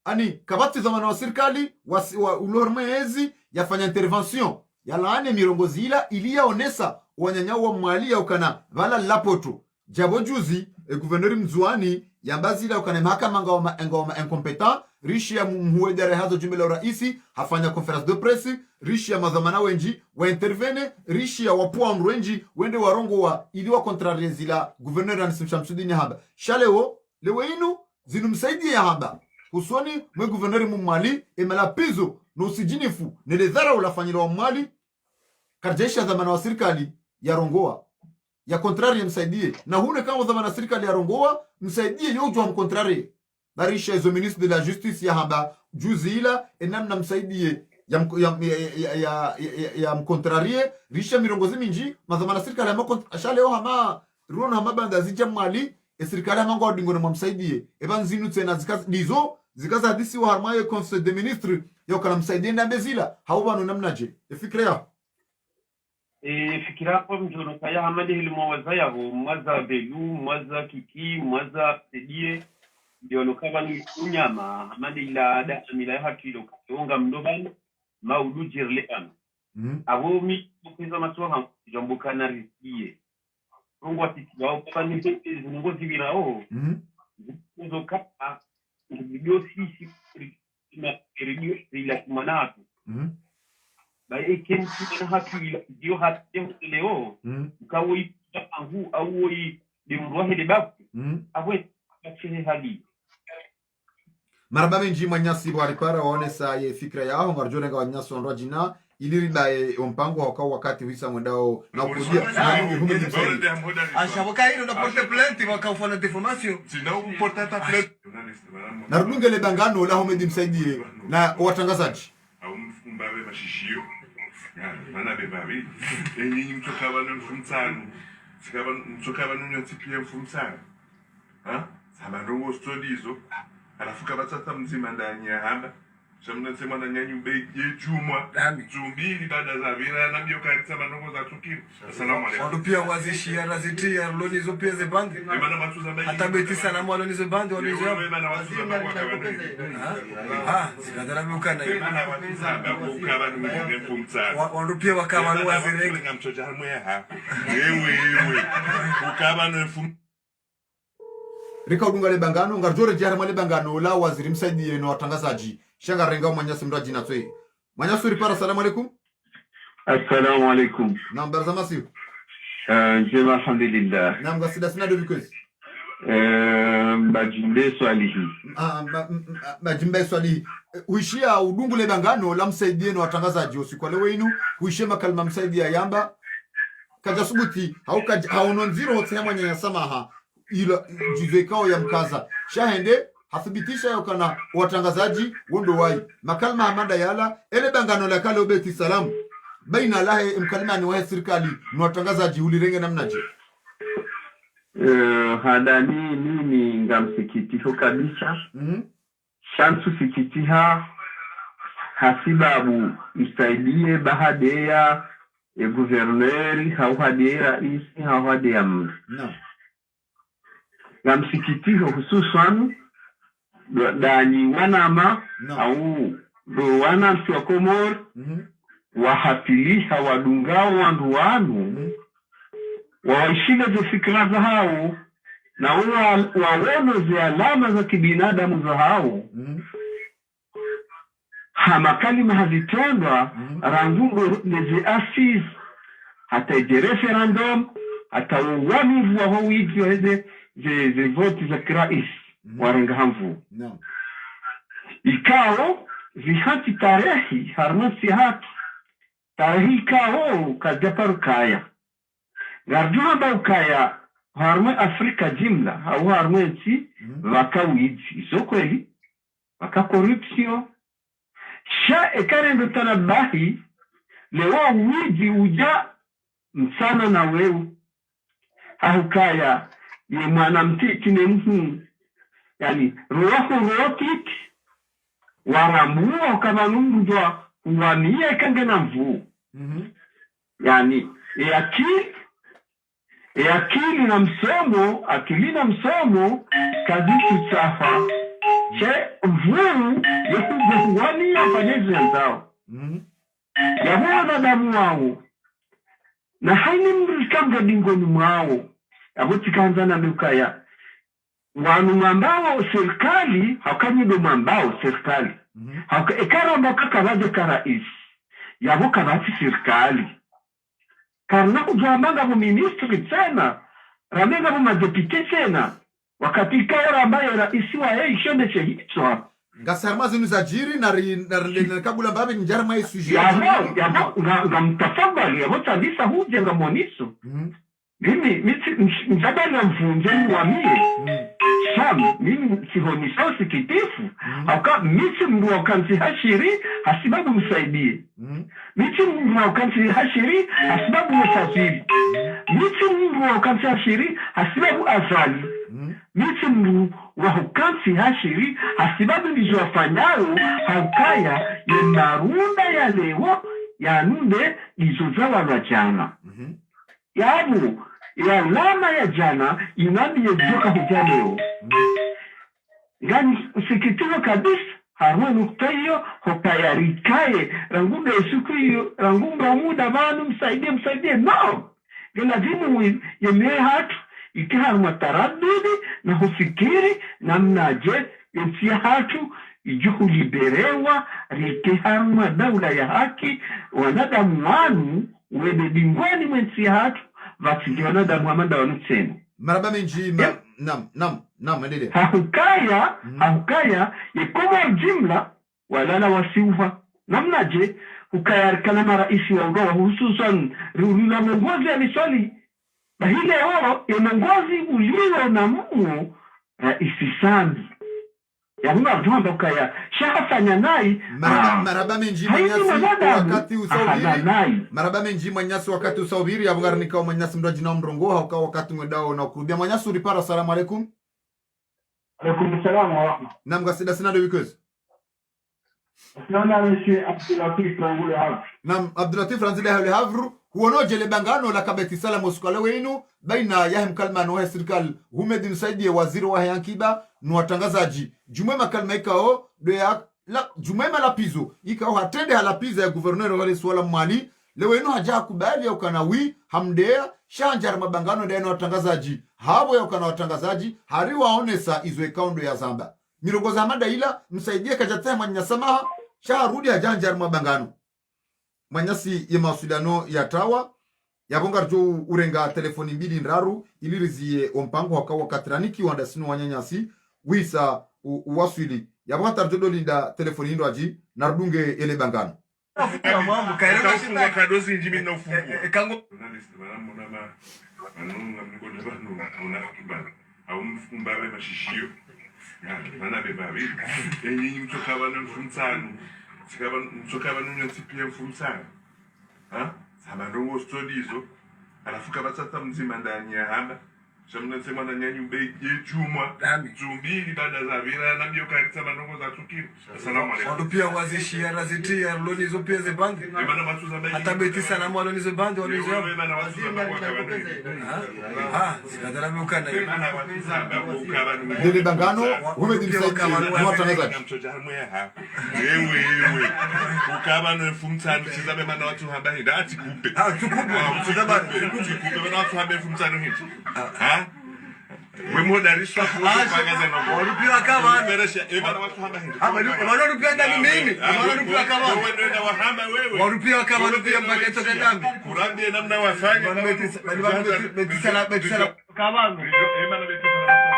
[SPEAKER 4] ani kabati zamana wa serikali wa ulormezi yafanya intervention yalaane mirongozi ila iliyaonesa wanyanyao wa mwalia ukana vala lapoto jabo juzi gouverneur mzuani yambazi ila ukana mahakama ngoma incompetent rishi ya muwedere hazo jumbe la raisi hafanya conference de presse rishi ya madhamana wenji wa intervene rishi ya wapua mwenji wende warongo wa iliwa contrarie zila gouverneur anisimshamsudini haba shaleo lewe inu zinu msaidi ya haba husoni mwe gouverneur mumali emala pizo no usijinifu nele dhara ulafanyila wa mwali karjesha dhamana wa serikali ya rongoa ya contrarie msaidie na hune kama dhamana serikali ya rongoa msaidie yojwa mkontrarie barisha izo ministre de la justice ya hamba juzi ila enamna msaidie ya mkontrarie risha mirongozi minji madhamana serikali ya mkontrarie shaleo hama ruona hama banda zija mwali serikali ya mango odingo na msaidie eba nzinu tena zikaza hadisi wa harmaye conseil de ministre yokana msaidie na bezila haubano namnaje fikira
[SPEAKER 9] fikira kwa mjono kaya hamade hili mwaza yabo mwaza belu mwaza kiki mwaza pedie ndio kama ni unyama amadi ila da mila haki ilo kuonga mdobani maudu jirleana abo mi kuza matwa jambuka na risie ngo ati wao kwa ni ngo zibirao ngo kapa ndio sisi na redio ila kumanatu ba ekensi na haki ila ndio hati leo ukawoi angu au woi de mrohe de babu awe achene hali
[SPEAKER 4] maraba menji manyasi bwaripara waone saa ye fikra yao ngarjone kwa nyasi onro jina iliri dae ompango hokao wakati wisa mwendao na ukudia
[SPEAKER 2] ashaboka hilo na porte plainte wakaufanya deformation
[SPEAKER 1] sina uporta ta plainte
[SPEAKER 4] na rudunge le bangano la homedi msaidie na watangazaji
[SPEAKER 1] au mfumbawe mashishio mana bebabi enyi mtokaba mfumtsano sikaba mtokaba nonyotipia mfumtsano sabanongo studizo alafuka batata mzima ndani ya hamba shamna sema na nyanyu be jumwa zumbili dada za vira na mbio karisa banongo za tukio. Assalamu alaykum.
[SPEAKER 2] Watu pia wazishi ya raziti ya loni zo pia ze bandi
[SPEAKER 1] mana matuza mbili
[SPEAKER 2] hata beti sana mwa loni zo bandi wali zo
[SPEAKER 1] mana watuza mbili
[SPEAKER 2] sikadala mukana
[SPEAKER 1] mana watuza mbili ukaba ni mfumtsana
[SPEAKER 2] watu pia wakaba ni wazirenge
[SPEAKER 1] ngamchoja hamwe ha wewe ukaba ni mfum
[SPEAKER 4] Rika udunga le bangano ngarjore jara le bangano la waziri msaidie no watangazaji shanga renga manyasi mraji na twe manyasi ripara. Assalamu alaykum.
[SPEAKER 3] Assalamu alaykum.
[SPEAKER 4] Naam barzama siyo
[SPEAKER 3] njema alhamdulillah.
[SPEAKER 4] Naam gasida sina do bikozi
[SPEAKER 3] Bajimbe swalihi
[SPEAKER 4] Bajimbe swalihi uishia udungu le bangano la msaidie no watangazaji usiku leo wenu uishia makalma msaidia yamba kajasubuti haunonziro hotsema nyanya samaha ila juzekao ya mkaza shahende hathibitisha yokana watangazaji wondo wai makalma hamada yala ele bangano la kale obeti salamu baina lahe mkalima ni wa serikali ni watangazaji ulirenge namnaje
[SPEAKER 3] hadani mimi ngamsikitiho kabisa shantu sikitiha hasibabu msaidie bahadeya guverneri hauhadeya isi hauhadeya mna ngamsikitiho hususan dani wanama au wana mtu wa Komor wahatilisha wadungao wandu wanu wawaishile ze fikra za hao na wawono ze alama za kibinadamu za hao hamakalima hazitendwa rangungo neze asis hata ije referendum hata uwamivu wa hawiji wa heze ze voti za kirais warenga hamvu ikao zihati tarehi harmasi hati tarehi ikao kajaparu kaya garjuma ba ukaya harme Afrika jimla au harme nchi wakawiji iso kweli waka korupsio sha ekarendo tanabahi lewa wiji uja msana na weu ahukaya ye mwanamtiki ne mhu yani rohotit waramua kama nungudwa uwania kange na mvu yani akili na msomo akili na msomo kazitu safa che mvu yekuwania panyezi nzao ya huwa damu wao na haini mrikanga dingoni mwao abuti kanzana lukaya wanu mambao serikali hakanyido mambao serikali ekara mboka kabaje karais yabo kabati serikali karna kujamanga mu ministry tena ramenga mu madepite tena wakati kaora ambaye rais wa yeye ishende chehitwa
[SPEAKER 4] ngasarma zinu zajiri na kabula mbabe njarma isuje
[SPEAKER 3] ya mtafadhali yabo tandisa huje ngamoniso mimi mjadala mfunje mwamie mimi sihoni sosi kitifu hauka miti mruwa kansi hashiri hasibabu msaidie miti mruwa kansi hashiri hasibabu msafiri miti mruwa kansi hashiri hasibabu azali miti mruwa kansi hashiri hasibabu nijuafanyao haukaya yenarunda ya lewa ya nunde izozawa wajana yabu ya lama ya jana inadi ya joka hujaleo
[SPEAKER 10] ngani usikitiwa kabisa harma nukta hiyo hokayarikaye rangude siku hiyo rangumba muda manu msaidie no lazima yemee hatu ikiharma taraddudi na hufikiri namnaje yensia hatu ijuhu liberewa rikiharma daula ya haki wanadamu wanu webe bingwani mwensia hatu vasidi wanadamu wamanda wanutsenu
[SPEAKER 4] maraba menji nam endele
[SPEAKER 10] hahukaya ikoma jimla walala wasiuha namnaje hukayarikana maraisi wa ugawa hususan riulila mongozi ya miswali bahile horo ya mongozi ulio na mungu raisi sami ya hunga rjuhanda hukaya shahafanya nai
[SPEAKER 4] maraba menji manyasi wakati usaubiri ya bungar nikao manyasi mraji na mrongo hauka wakati mwedao na ukurubia manyasi uripara. Assalamu alaikum.
[SPEAKER 10] Alaikum salam wa rahma.
[SPEAKER 4] Nam sida sina de wikos.
[SPEAKER 10] Nana monsieur Abdulatif Rangule Havre.
[SPEAKER 4] Nam Abdulatif Rangule Havre huono jele bangano la kabeti salamu sukala wenu baina yahem kalma no serikali Humed Msaidie waziri wa yankiba no watangazaji jumema kalma ikao do ya la jumema la pizo ikao hatende halapiza ya gouverneur wale swala mali lewenu haja kubali ya ukanawi hamdea shanjar mabangano ndio watangazaji habo ya ukana watangazaji hari waonesa izo ekaundo ya zamba mirongoza mada ila Msaidie kajatea manyasamaha shaharudi hajanjar mabangano manyasi ya mawasiliano ya tawa yabonga jo urenga telefoni mbili nraru ilirizie ompango wakawa katraniki wanda sinu wanyanyasi wisa uwaswili yabonga tarjodo linda telefoni ndo aji nardunge ele bangano
[SPEAKER 1] mambo kaireka shinda kadozi njimi na ufungu kango anunga mngoje banu unafukibana au mfumbawe mashishio mana bebabi enyi mtokabana mfumtsano mtokabana nyantipia mfumtsano sabandongo studizo alafuka batata mzima ndani ya hamba shamna sema na nyanyu be juma zumbili baada za vira na mbio karisa bandongo za tukio. Asalamu alaykum.
[SPEAKER 2] Watu pia wazishi ya raziti ya loni zo pia ze bandi hata beti sana mwa loni zo bandi wani zo sikadala mukana
[SPEAKER 4] dele bangano Humed Msaidie no watangazaji
[SPEAKER 1] wewe ukabano mfumtsano sizabe mana watu habari dati kupe
[SPEAKER 2] tukupe
[SPEAKER 1] bana watu habari mfumtsano hichi wemo darisha kuangaza na
[SPEAKER 2] walipia kama
[SPEAKER 1] beresha bana watu habari
[SPEAKER 2] walipia ndani mimi walipia kama
[SPEAKER 1] wewe ndio wahama wewe
[SPEAKER 2] walipia kama walipia mpaka toka ndani
[SPEAKER 1] kurandi namna wafanya
[SPEAKER 2] betisala kama
[SPEAKER 1] bana betisala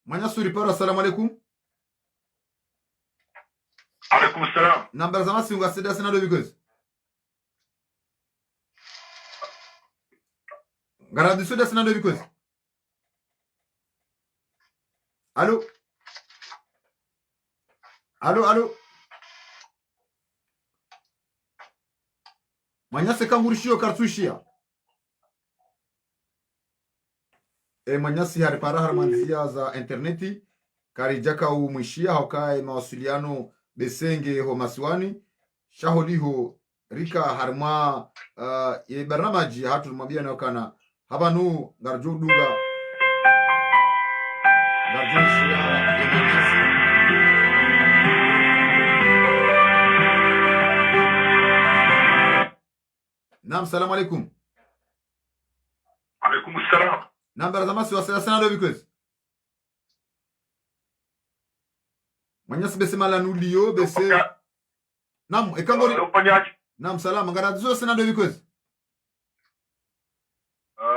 [SPEAKER 4] manyasuri para. Assalamu alaikum.
[SPEAKER 5] Alaikum salam.
[SPEAKER 4] Nambara za masi unga sida sina do because garadi sida sina do because Allo manyase kangurishio kartushia manyasi haripara harmanzia za interneti karijaka umwishia hokae mawasiliano besenge ho masiwani shaholiho rika harma ye barnamaji hatu mabia na wakana habanu garjo duga garjo shia Naam, salamu alaikum.
[SPEAKER 5] Alaikum salam.
[SPEAKER 4] Nambara za masi wasila sana do because manyasi besema la nulio bese Naam, ekangori Naam, salama garadizo sana do because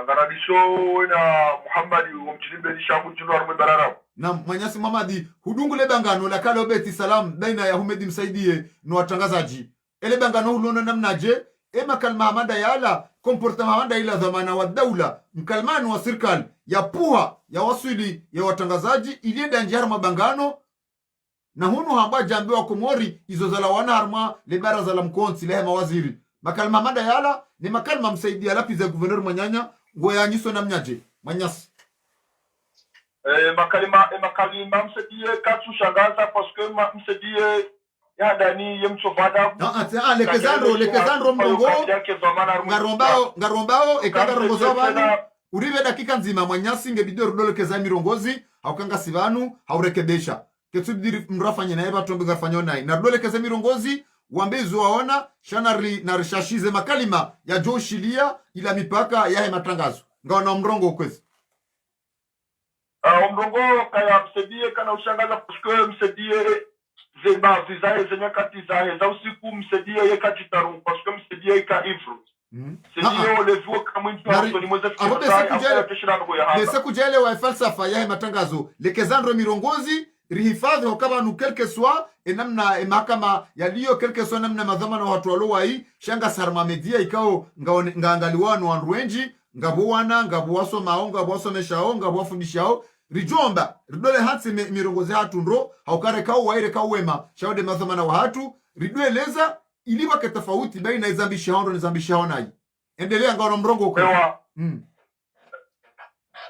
[SPEAKER 5] garadizo na Muhammad umchilimbe ni shaku jino arme barara.
[SPEAKER 4] Naam, manyasi Muhammad hudungule bangano la kale obeti salam baina ya Humed Msaidie no watangazaji ele bangano hulono namnaje kalma hamanda yala komporta hamanda ila dhamana wa daula mkalmani wa serikali ya puha ya waswili ya watangazaji ilienda njihar mabangano na hunu hamba jambi wa komori izo zala wana harma le baraza la mkonsi lehe mawaziri makalma hamanda yala ni makalma Msaidia lapi za guverneur Manyanya ngoya nyiso na mnyaje manyasi
[SPEAKER 5] makalima Msaidia katu shangaza parce que Msaidia ya dani yemsofada
[SPEAKER 4] lekezandro mrongo ngarombao ekanga rongoza banu uribe dakika nzima mwanyasi ngebidio rudolekeza mirongozi haukanga sivanu haurekebesha ketsubdiri mrafanye naye batombe gafanya naye na rudolekeza mirongozi wambezi waona shanari na rishashize makalima ya joshilia ila mipaka yahe matangazo ngaona mrongo ukwezi
[SPEAKER 5] mrongo kaya msedie kana ushangaza kushukwe msedie zeba vizae zenye kati zae za usiku msedie yekati taru kushukwe msedie ika ifru msedie olevuo kamwinti wa mtoni mweze
[SPEAKER 4] nese kujele wa falsafa yahe matangazo lekezandro mirongozi rihifadhi hokaba nu kelke swa enamna mahakama yaliyo kelke swa namna madhamana watu walowa hii shanga sarma media ikao ngaangaliwano wanruenji ngabuwana ngabuwaso mao ngabuwaso meshao ngabuwafundishao rijomba ridole hatsi mirongozi hatu ndro haukare kao waire kao wema shawade madhamana wa hatu ridueleza iliwa ketafauti baina izambisha hondo nizambisha honai endelea ngaono mrongo uko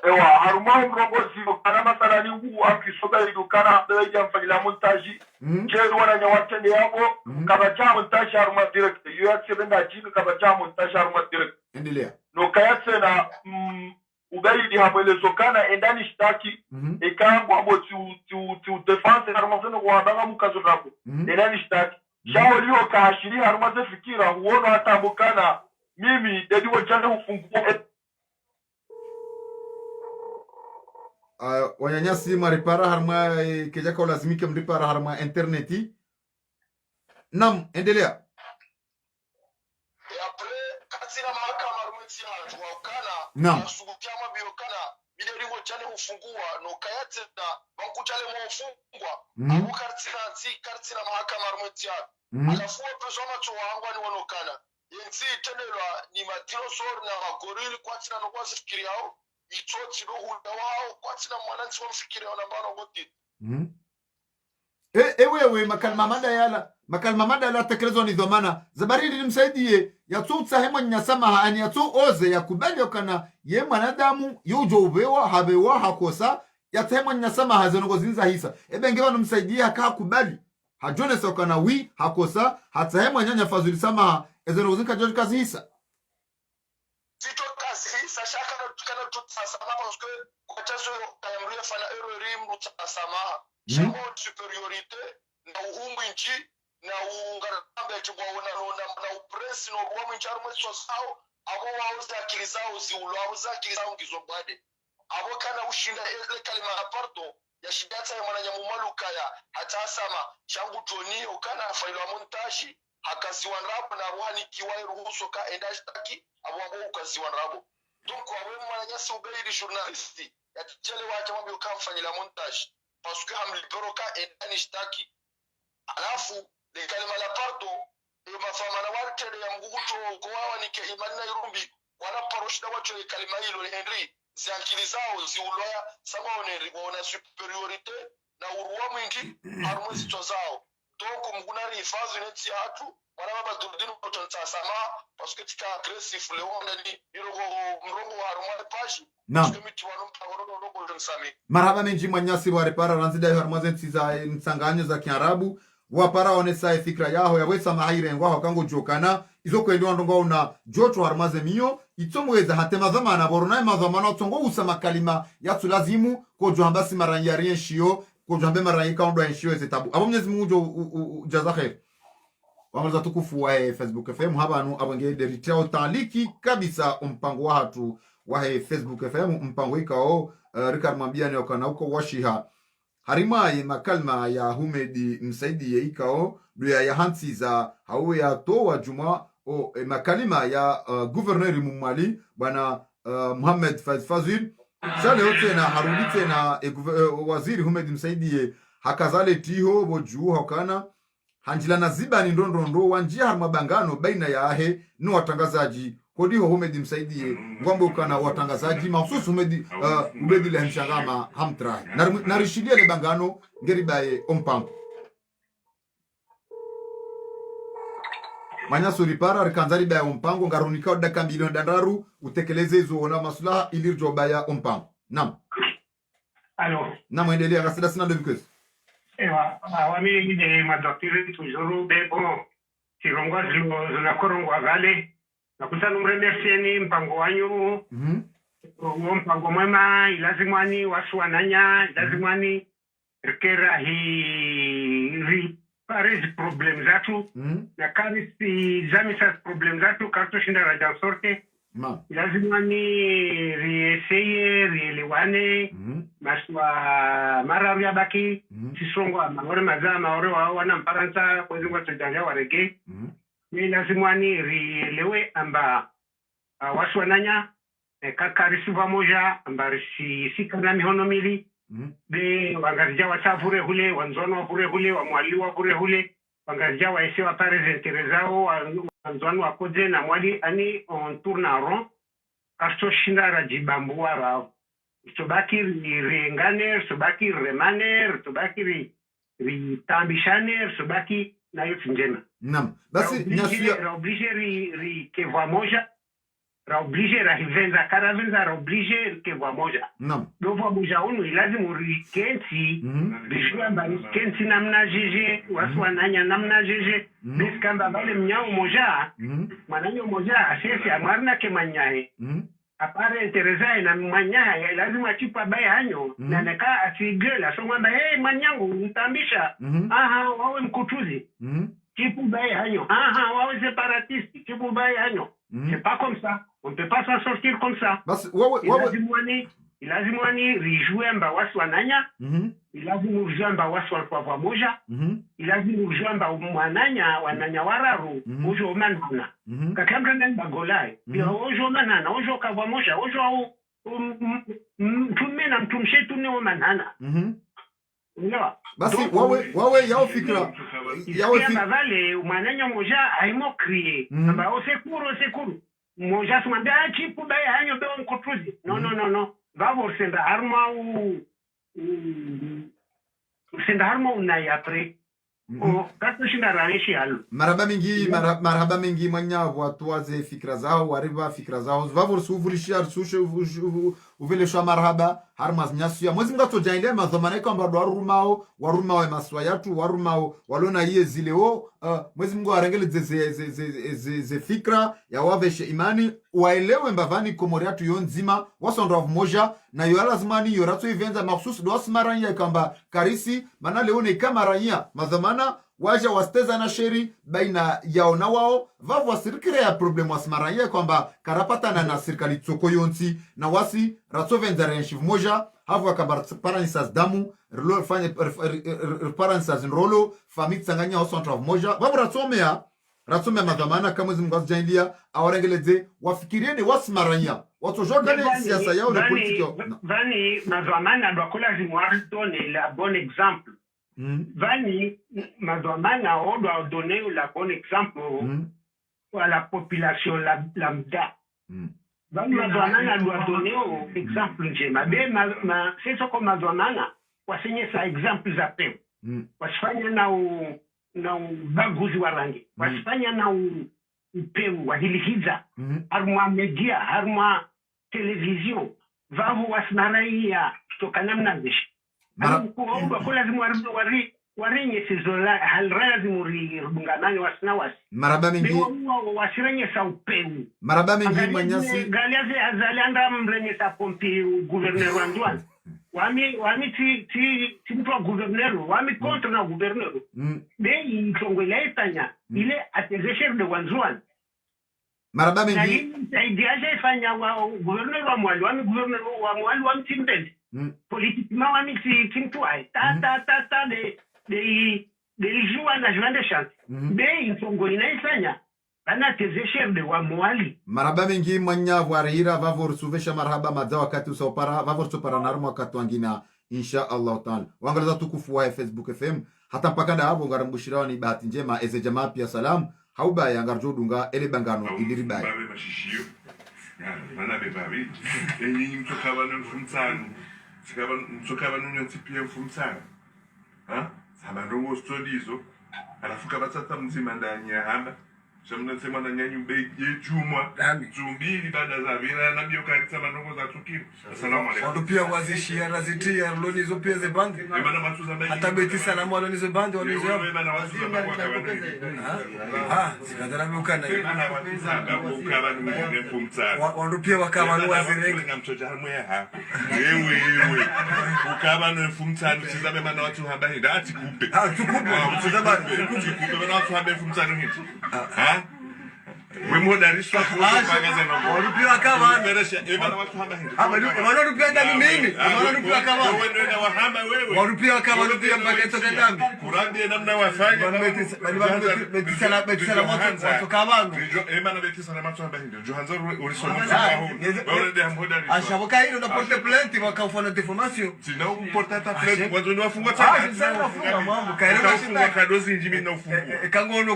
[SPEAKER 5] ewa haruma mrongozi kana matala ni huu akisoga idukana beja mfanyila montaji jeru wana nyawatende yabo kabacha montaji haruma direct yuatse benda jini kabacha montaji haruma direct
[SPEAKER 4] endelea
[SPEAKER 5] no kayatse na ugaidi hamwelezo kana endani shtaki ekangu abo tu defense haruma zeno wadanga mukazo rabo endani shtaki shao liyo kahashiri haruma ze fikira huono hatambukana mimi dedi wajane ufunguo
[SPEAKER 4] wanyanyasi maripara harma kejaka ulazimike mripara harma interneti nam endelea nam ewewe makalma mada yala tekelezo ni dhamana zabaridi nimsaidie yatutsa hema nyasama ani yatu oze yakubali okana ye mwanadamu yujo ubewa habewa hakosa yatahema nyasama hazenogo zinza hisa ngewa nimsaidie haka kubali hajone sokana wi hakosa hatahema nyanya fazuli sama ezenogo zinka joji kazi hisa
[SPEAKER 5] shaka kana tutasama parce que kwa chazo kayamria fana erreur mutasama shamo superiorité na uhungu nchi na ungarambe chibwaona na upress no rwa mcharu mweso sao abo wauza akili zao ziulo wauza akili zao ngizobade abo kana ushinda ile kalima aparto ya shidata ya mwana nyamumaluka ya hata sama changu toni okana failo montage hakaziwa nrabo na ruhani kiwaye ruhuso ka endashtaki abo abo ukaziwa nrabo. Donc wawe mwananyasi ubeiri journalisti ya tijele wacha mwabi ukamfanyila montage parce que hamliperoka endani shtaki alafu le kalima la parto mafamana wartede ya mguguto kowawa nike imanina irumbi wana paroshida wacho le kalima hilo Henry ziankili zao ziuloya sama wana superiorite na uruwa mwingi harumwezi chozao donc mgunari ifazu neti ya hatu wana baba durdinu kutonta sama parce que tika aggressive le wanda ni irogo mrongo wa harumwa pashi parce que miti wanumpa wanono logo nsami
[SPEAKER 4] marhaba menji mwanyasi wa repara ranzida ya harumwezi za nsanganyo za kiarabu wapara onesa fikra yaho ya wesa mahire ngwa kango jokana izo kwendwa ndongo una joto harmaze miyo itomweza hatema zamana borona mazamana tongo usama kalima ya tulazimu ko johambasi maranya rienshio ko johambe maranya kaundo enshio zetabu abo Mwenyezi Mungu jaza khair wamaza tukufu wa Facebook FM habanu abonge deritao taliki kabisa mpango wa hatu wa Facebook FM mpango ikao Ricard Mwambiani okana uko washiha harimaye makalma ya Humedi msaidi ya ikao duya ya hansi za hau ya towa juma o makalima ya gouverneur Mumali bwana Mohamed Fazil shale yote na harudi tena waziri Humedi msaidi hakazale tiho boju hakana hanjila na ziba ni ndondondo wanjia harmabangano baina ya ahe ni watangazaji kodiho Humedi msaidie ngombe ukana watangazaji mahususi Humedi ubedi le mshangama hamtrai narishilia le bangano ngeribaye ompango manyaso ripara rikanzari baya ompango ngarunika daka milioni dandaru utekeleze hizo ona maslaha ilirjo baya ompango nam
[SPEAKER 10] alors
[SPEAKER 4] nam endelea kasida sina ndevikezi
[SPEAKER 8] awami de madokiri tujuru bebo tirongwa zinakorongwa vale nakuta numremercieni mpango wanyu uo mpango mwema ilazimwani wasuwananya ilazimwani rikera hi parezi problem zatu na kani si zamisa problem zatu karto shinda raja sorte lazimwani rieseye rielewane maswa mararu ya baki sisongwa maore mazaa maore wana mparansa kwezi ngwa tujanja warege ni lazimwani rielewe amba wasuwananya kakarisiva moja amba risikana mihono mili be wangazija wasavure hule wanzwano wavure hule wamwali wavure hule wangazija waese wapareze zao wanzwano wakoze na mwali ani on tourne en rond kasto shinda rajibambu warao sobaki riengane sobaki remane sobaki ritambishane sobaki na yote njema
[SPEAKER 4] naam basi nyasuya
[SPEAKER 8] raoblige kevwa moja raoblige rahivenza karavenza raoblige kevwa moja
[SPEAKER 4] naam
[SPEAKER 8] dovwa moja unu ilazimu rikensi bishamba rikensi namna jeje waswananya namna jeje biskamba vale mnyao moja mwananyo moja asesi amarna ke manyahe apare interesae na manyahe lazima chipa baya hanyo na neka asigela so mwamba manyangu mtambisha wawe mkutuzi chipu baya hanyo wawe separatisti chipu baya hanyo c'est pas comme ça on peut pas s'en sortir comme ça ilazimwani rijue mba wasi wananya ilazimu rijue mba wasi walikuwa moja ilazimu rijue mba mwananya wananya wararu ojo omanana kakambra ndani bagolai ojo omanana ojo kavwa moja ojo mtume na mtumshetu ne omanana
[SPEAKER 4] basi wawe yao fikra
[SPEAKER 8] vale mwananya moja haimo kriye amba osekuru moja sumambia chipu baya hanyo bewa mkutuzi no vavo senda harma unai apre kato shinda raeshi halu
[SPEAKER 4] marhaba mingi mwanyavu watuwaze fikra zao wariba fikra zao vavo suvulishia sushe uvilishwa marhaba harma nyasuya mwezi mga tojaile mazomane kwamba warumao maswa yatu warumao walona iye zileo mwezi mga warengele ze fikra ya waveshe imani waelewe mbavani komori yatu yonzima wasondravu moja na yo lazimani yorato ivenza maksus do asmaranya kwamba karisi mana leone kamaranya mazomana waja wasteza na sheri baina yao na wao vavu wasirikire ya problemu wasmaranya kwamba karapatana na sirikali tsoko yonti na wasi ratsovenza renshiv moja havu akabar paranisas damu rlo fanye paranisas nrolo famit sanganya hosantrav moja vavu ratsomea madhamana kama zimu ngazi jaindia awarengeleze wafikirieni wasmaranya watojogane siasa yao na politiki yao
[SPEAKER 8] vani madhamana dokola zimuaritone la bon exemple vani madhamana doit donner la bon exemple à la population lambda vani madhamana doit donner exemple njema be sisi kwa madhamana wasenye sa exemple za peo wasifanya na ubaguzi wa rangi wasifanya na upeu wa hilihiza harma media harma television vavu wasmaraia kutokana mnazishi kuomba kula zimu warenye sizola halraya zimu ribunganani wasina wasi
[SPEAKER 4] maraba mingi
[SPEAKER 8] wasirenye sa upeu
[SPEAKER 4] maraba mingi manyasi
[SPEAKER 8] galiaze azali anda mrenye sa pompi guverner wanduan wami ti mtu wa gouverneur wami contre na gouverneur be itongo ile itanya ile atezesher de wanzuan
[SPEAKER 4] maraba mingi
[SPEAKER 8] na idiaje fanya wa gouverneur wa mwali wa mtimbele politiquement wami ti mtu ai ta de joua na joande chante be itongo ile itanya ana tezesher de wa mwali
[SPEAKER 4] maraba mingi mwanyavu arihira vavor suvesha marhaba madza wakati usopara vavor sopara narmo wakati wangina insha Allah taala wangaleza tukufu wa Facebook FM hata mpaka nda hapo ngarambushirawa ni bahati njema eze jamaa pia salam hauba ya ngarjodunga ele bangano iliribai
[SPEAKER 1] babe mashishio mana bebabi enyi mtokabana mfumtsano mtokabana unyotipia mfumtsano sabanrongo studizo alafu kabatata mzima ndani ya hamba Shamna sema na nyanyu beje chuma. Zumbili dada za vira na mbio karisa manongo za tukio. Assalamu alaikum.
[SPEAKER 2] Watu pia wazishia razitia loni zo pia ze bandi. Hata beti salamu loni zo bandi wali zo. Sikadara mukana. Watu pia wakaba no wazireka
[SPEAKER 1] ngamchoja hamwe hapa. Wewe. Ukaba no mfumtsano sizabe mana watu habari dati kupe.
[SPEAKER 2] Tukupe.
[SPEAKER 1] Tukupe na watu habari mfumtsano hichi. Wemo dariswa kupagaza na
[SPEAKER 2] walipia kama
[SPEAKER 1] beresha ebana watu hamba hindi
[SPEAKER 2] walipia ndani mimi walipia kama
[SPEAKER 1] wewe ndio wahamba wewe
[SPEAKER 2] walipia kama walipia mpaka toka ndani
[SPEAKER 1] kurandi namna wafanya
[SPEAKER 2] beti salamu watu kama
[SPEAKER 1] ebana beti salamu watu hamba hindi johanzo ulisoma wewe ndio hamhoda
[SPEAKER 2] ashaboka hilo na porte plainte wakafanya deformation
[SPEAKER 1] sina portata plainte watu ndio wafunga sana
[SPEAKER 2] sana mambo kaelewa
[SPEAKER 1] shida kadozi njimi na ufungo
[SPEAKER 2] kangono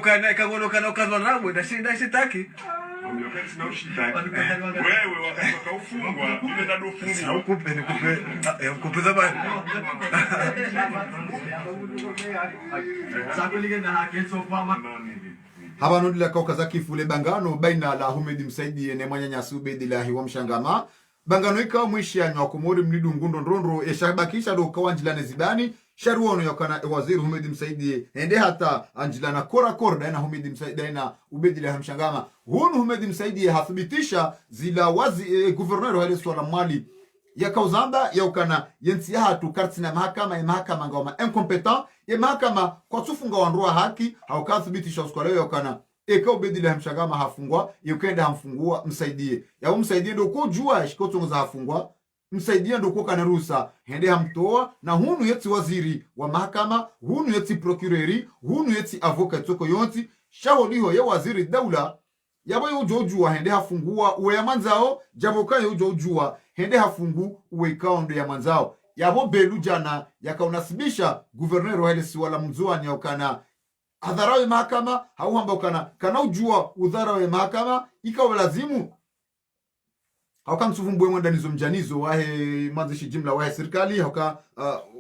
[SPEAKER 2] kana kazo rabo na shida
[SPEAKER 1] wewe wakaufungwa ile ndio ufungwa
[SPEAKER 2] ukupe zamani
[SPEAKER 4] habanudila kaukaza kifule bangano baina la Humedi Msaidi ne mwanya Subedi la hiwa mshangama bangano ikawa mwishanywa kumori mlidu ngundo ndondro eshabakisha do kawanjilane zibani sharuono yakana waziri Humedi Msaidi ende hata anjilana kora daina Humedi Msaidi daina Ubedi la mshangama hunu Humedi Msaidi hathibitisha zila wazi guvernero hale swala mwali ya kauzamba ya ukana yensi ya hatu kartina mahakama ngoma incompetent ya mahakama kwa tufunga wanrua haki haukathibitisha uskwaleo ya ukana eka Ubedi la mshangama hafungwa yukenda hamfungua Msaidie ya Msaidie ndo kujua shikotongo za hafungwa Msaidie ndo kana ruhusa hende hamtoa na hunu yeti waziri wa mahakama hunu yeti procureri hunu yeti avocat toko yonti shaholiho ya waziri daula yabo yujojua hende hafungua uwe ya manzao jaboka yujojua hende hafungu uwe kaundo ya manzao yabo belu jana yakaunasibisha guvernero hele siwala mzuani ya ukana hadharawe mahakama hauhamba ukana kana ujua udharawe mahakama ikawa lazimu hauka msufumbwe mwandanizo mjanizo wahe mazishi jimla wahe serikali hauka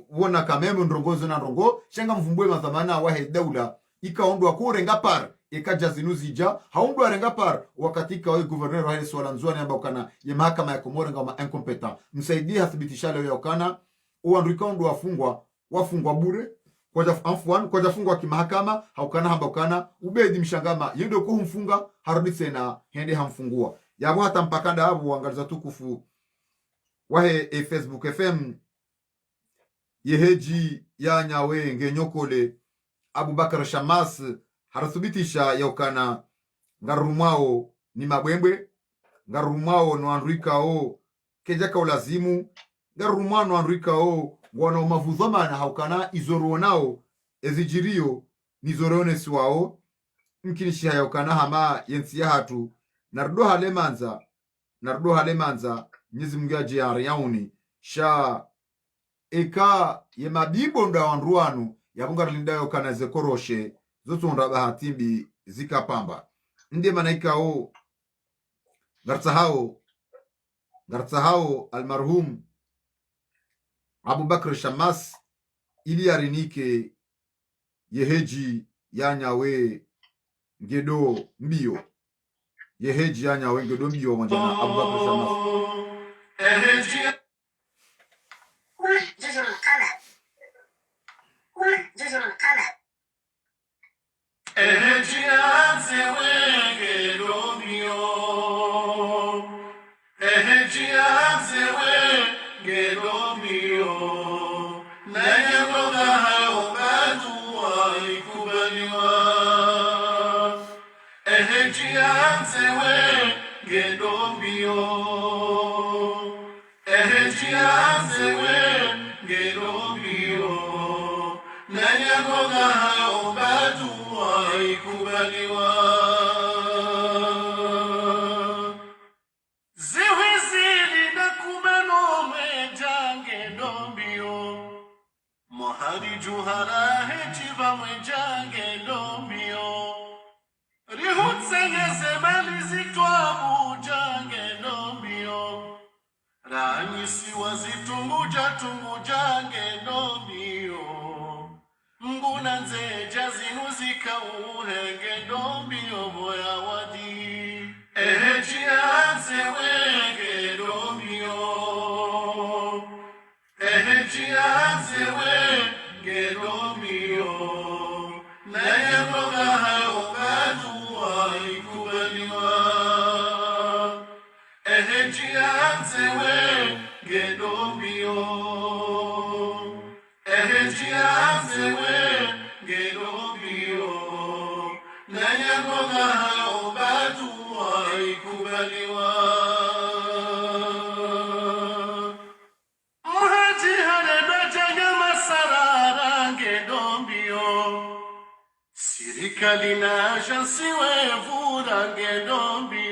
[SPEAKER 4] wona kameme ndrongozo na ndrongo shanga mvumbwe mathamana wahe daula ikaondwa kurenga par ikaja zinuzija haundwa renga par wakatika wa guvernero wahe swala nzuani amba ukana ya mahakama ya Komoro ngama incompetent Msaidie hathibitisha leo ya ukana uandrika ondo wafungwa bure kwa jafungwa kimahakama haukana hamba ukana Ubedi mshangama yendo kuhumfunga haruditse na hende hamfungua yabo hata mpakanda abo wangaliza tukufu wahe Facebook FM yeheji ya nyawe ngenyokole Abubakar Shamas harathibitisha yaukana ngarumao ni mabwembwe ngarumao no andrikao kejaka ulazimu ngarumao no andrikao wana mavuzomana haukana izoronao ezijirio nizorone siwao mkinishi yaukana hama yensi ya hatu nardo halemanza Mwenyezi Mungu aje yauni sha eka ye mabibo nda wanruanu yabunga lindayo kana zekoroshe zoto nda bahatimbi zikapamba ndiye manaika o gartsahao almarhum Abubakar Shamas ili arinike yeheji yanyawe ngedo mbio yeheji anya wenge do mbio manjana Abubakar Shamas
[SPEAKER 11] eheji anze wenge do mbio eheji anze wenge do mbio na yangoga hao batu waikubaliwa ehejianze wenge dombio ehejianze wenge dombio nanyagoga hao batu waikubaliwa ziwizili na kumeno mwejange dombio mohari juhara hejiva mwejange dombio rihutsenyeze malizitwa bujange nomio ranyisi tungujange nomio nguna nzeja zinuzika Afrika uhenge ndombio boya wadi Ehejianze wenge ndombio Ehejianze wenge ndombio Naye mboga hayo gadua ikubaliwa Ehejianze wenge ndombio Ehejianze wenge ndombio Naye mboga hayo gadua ikubaliwa Mhaji hane dojaga masarara ngendombio Sirikali na ajansi wevura ngendombio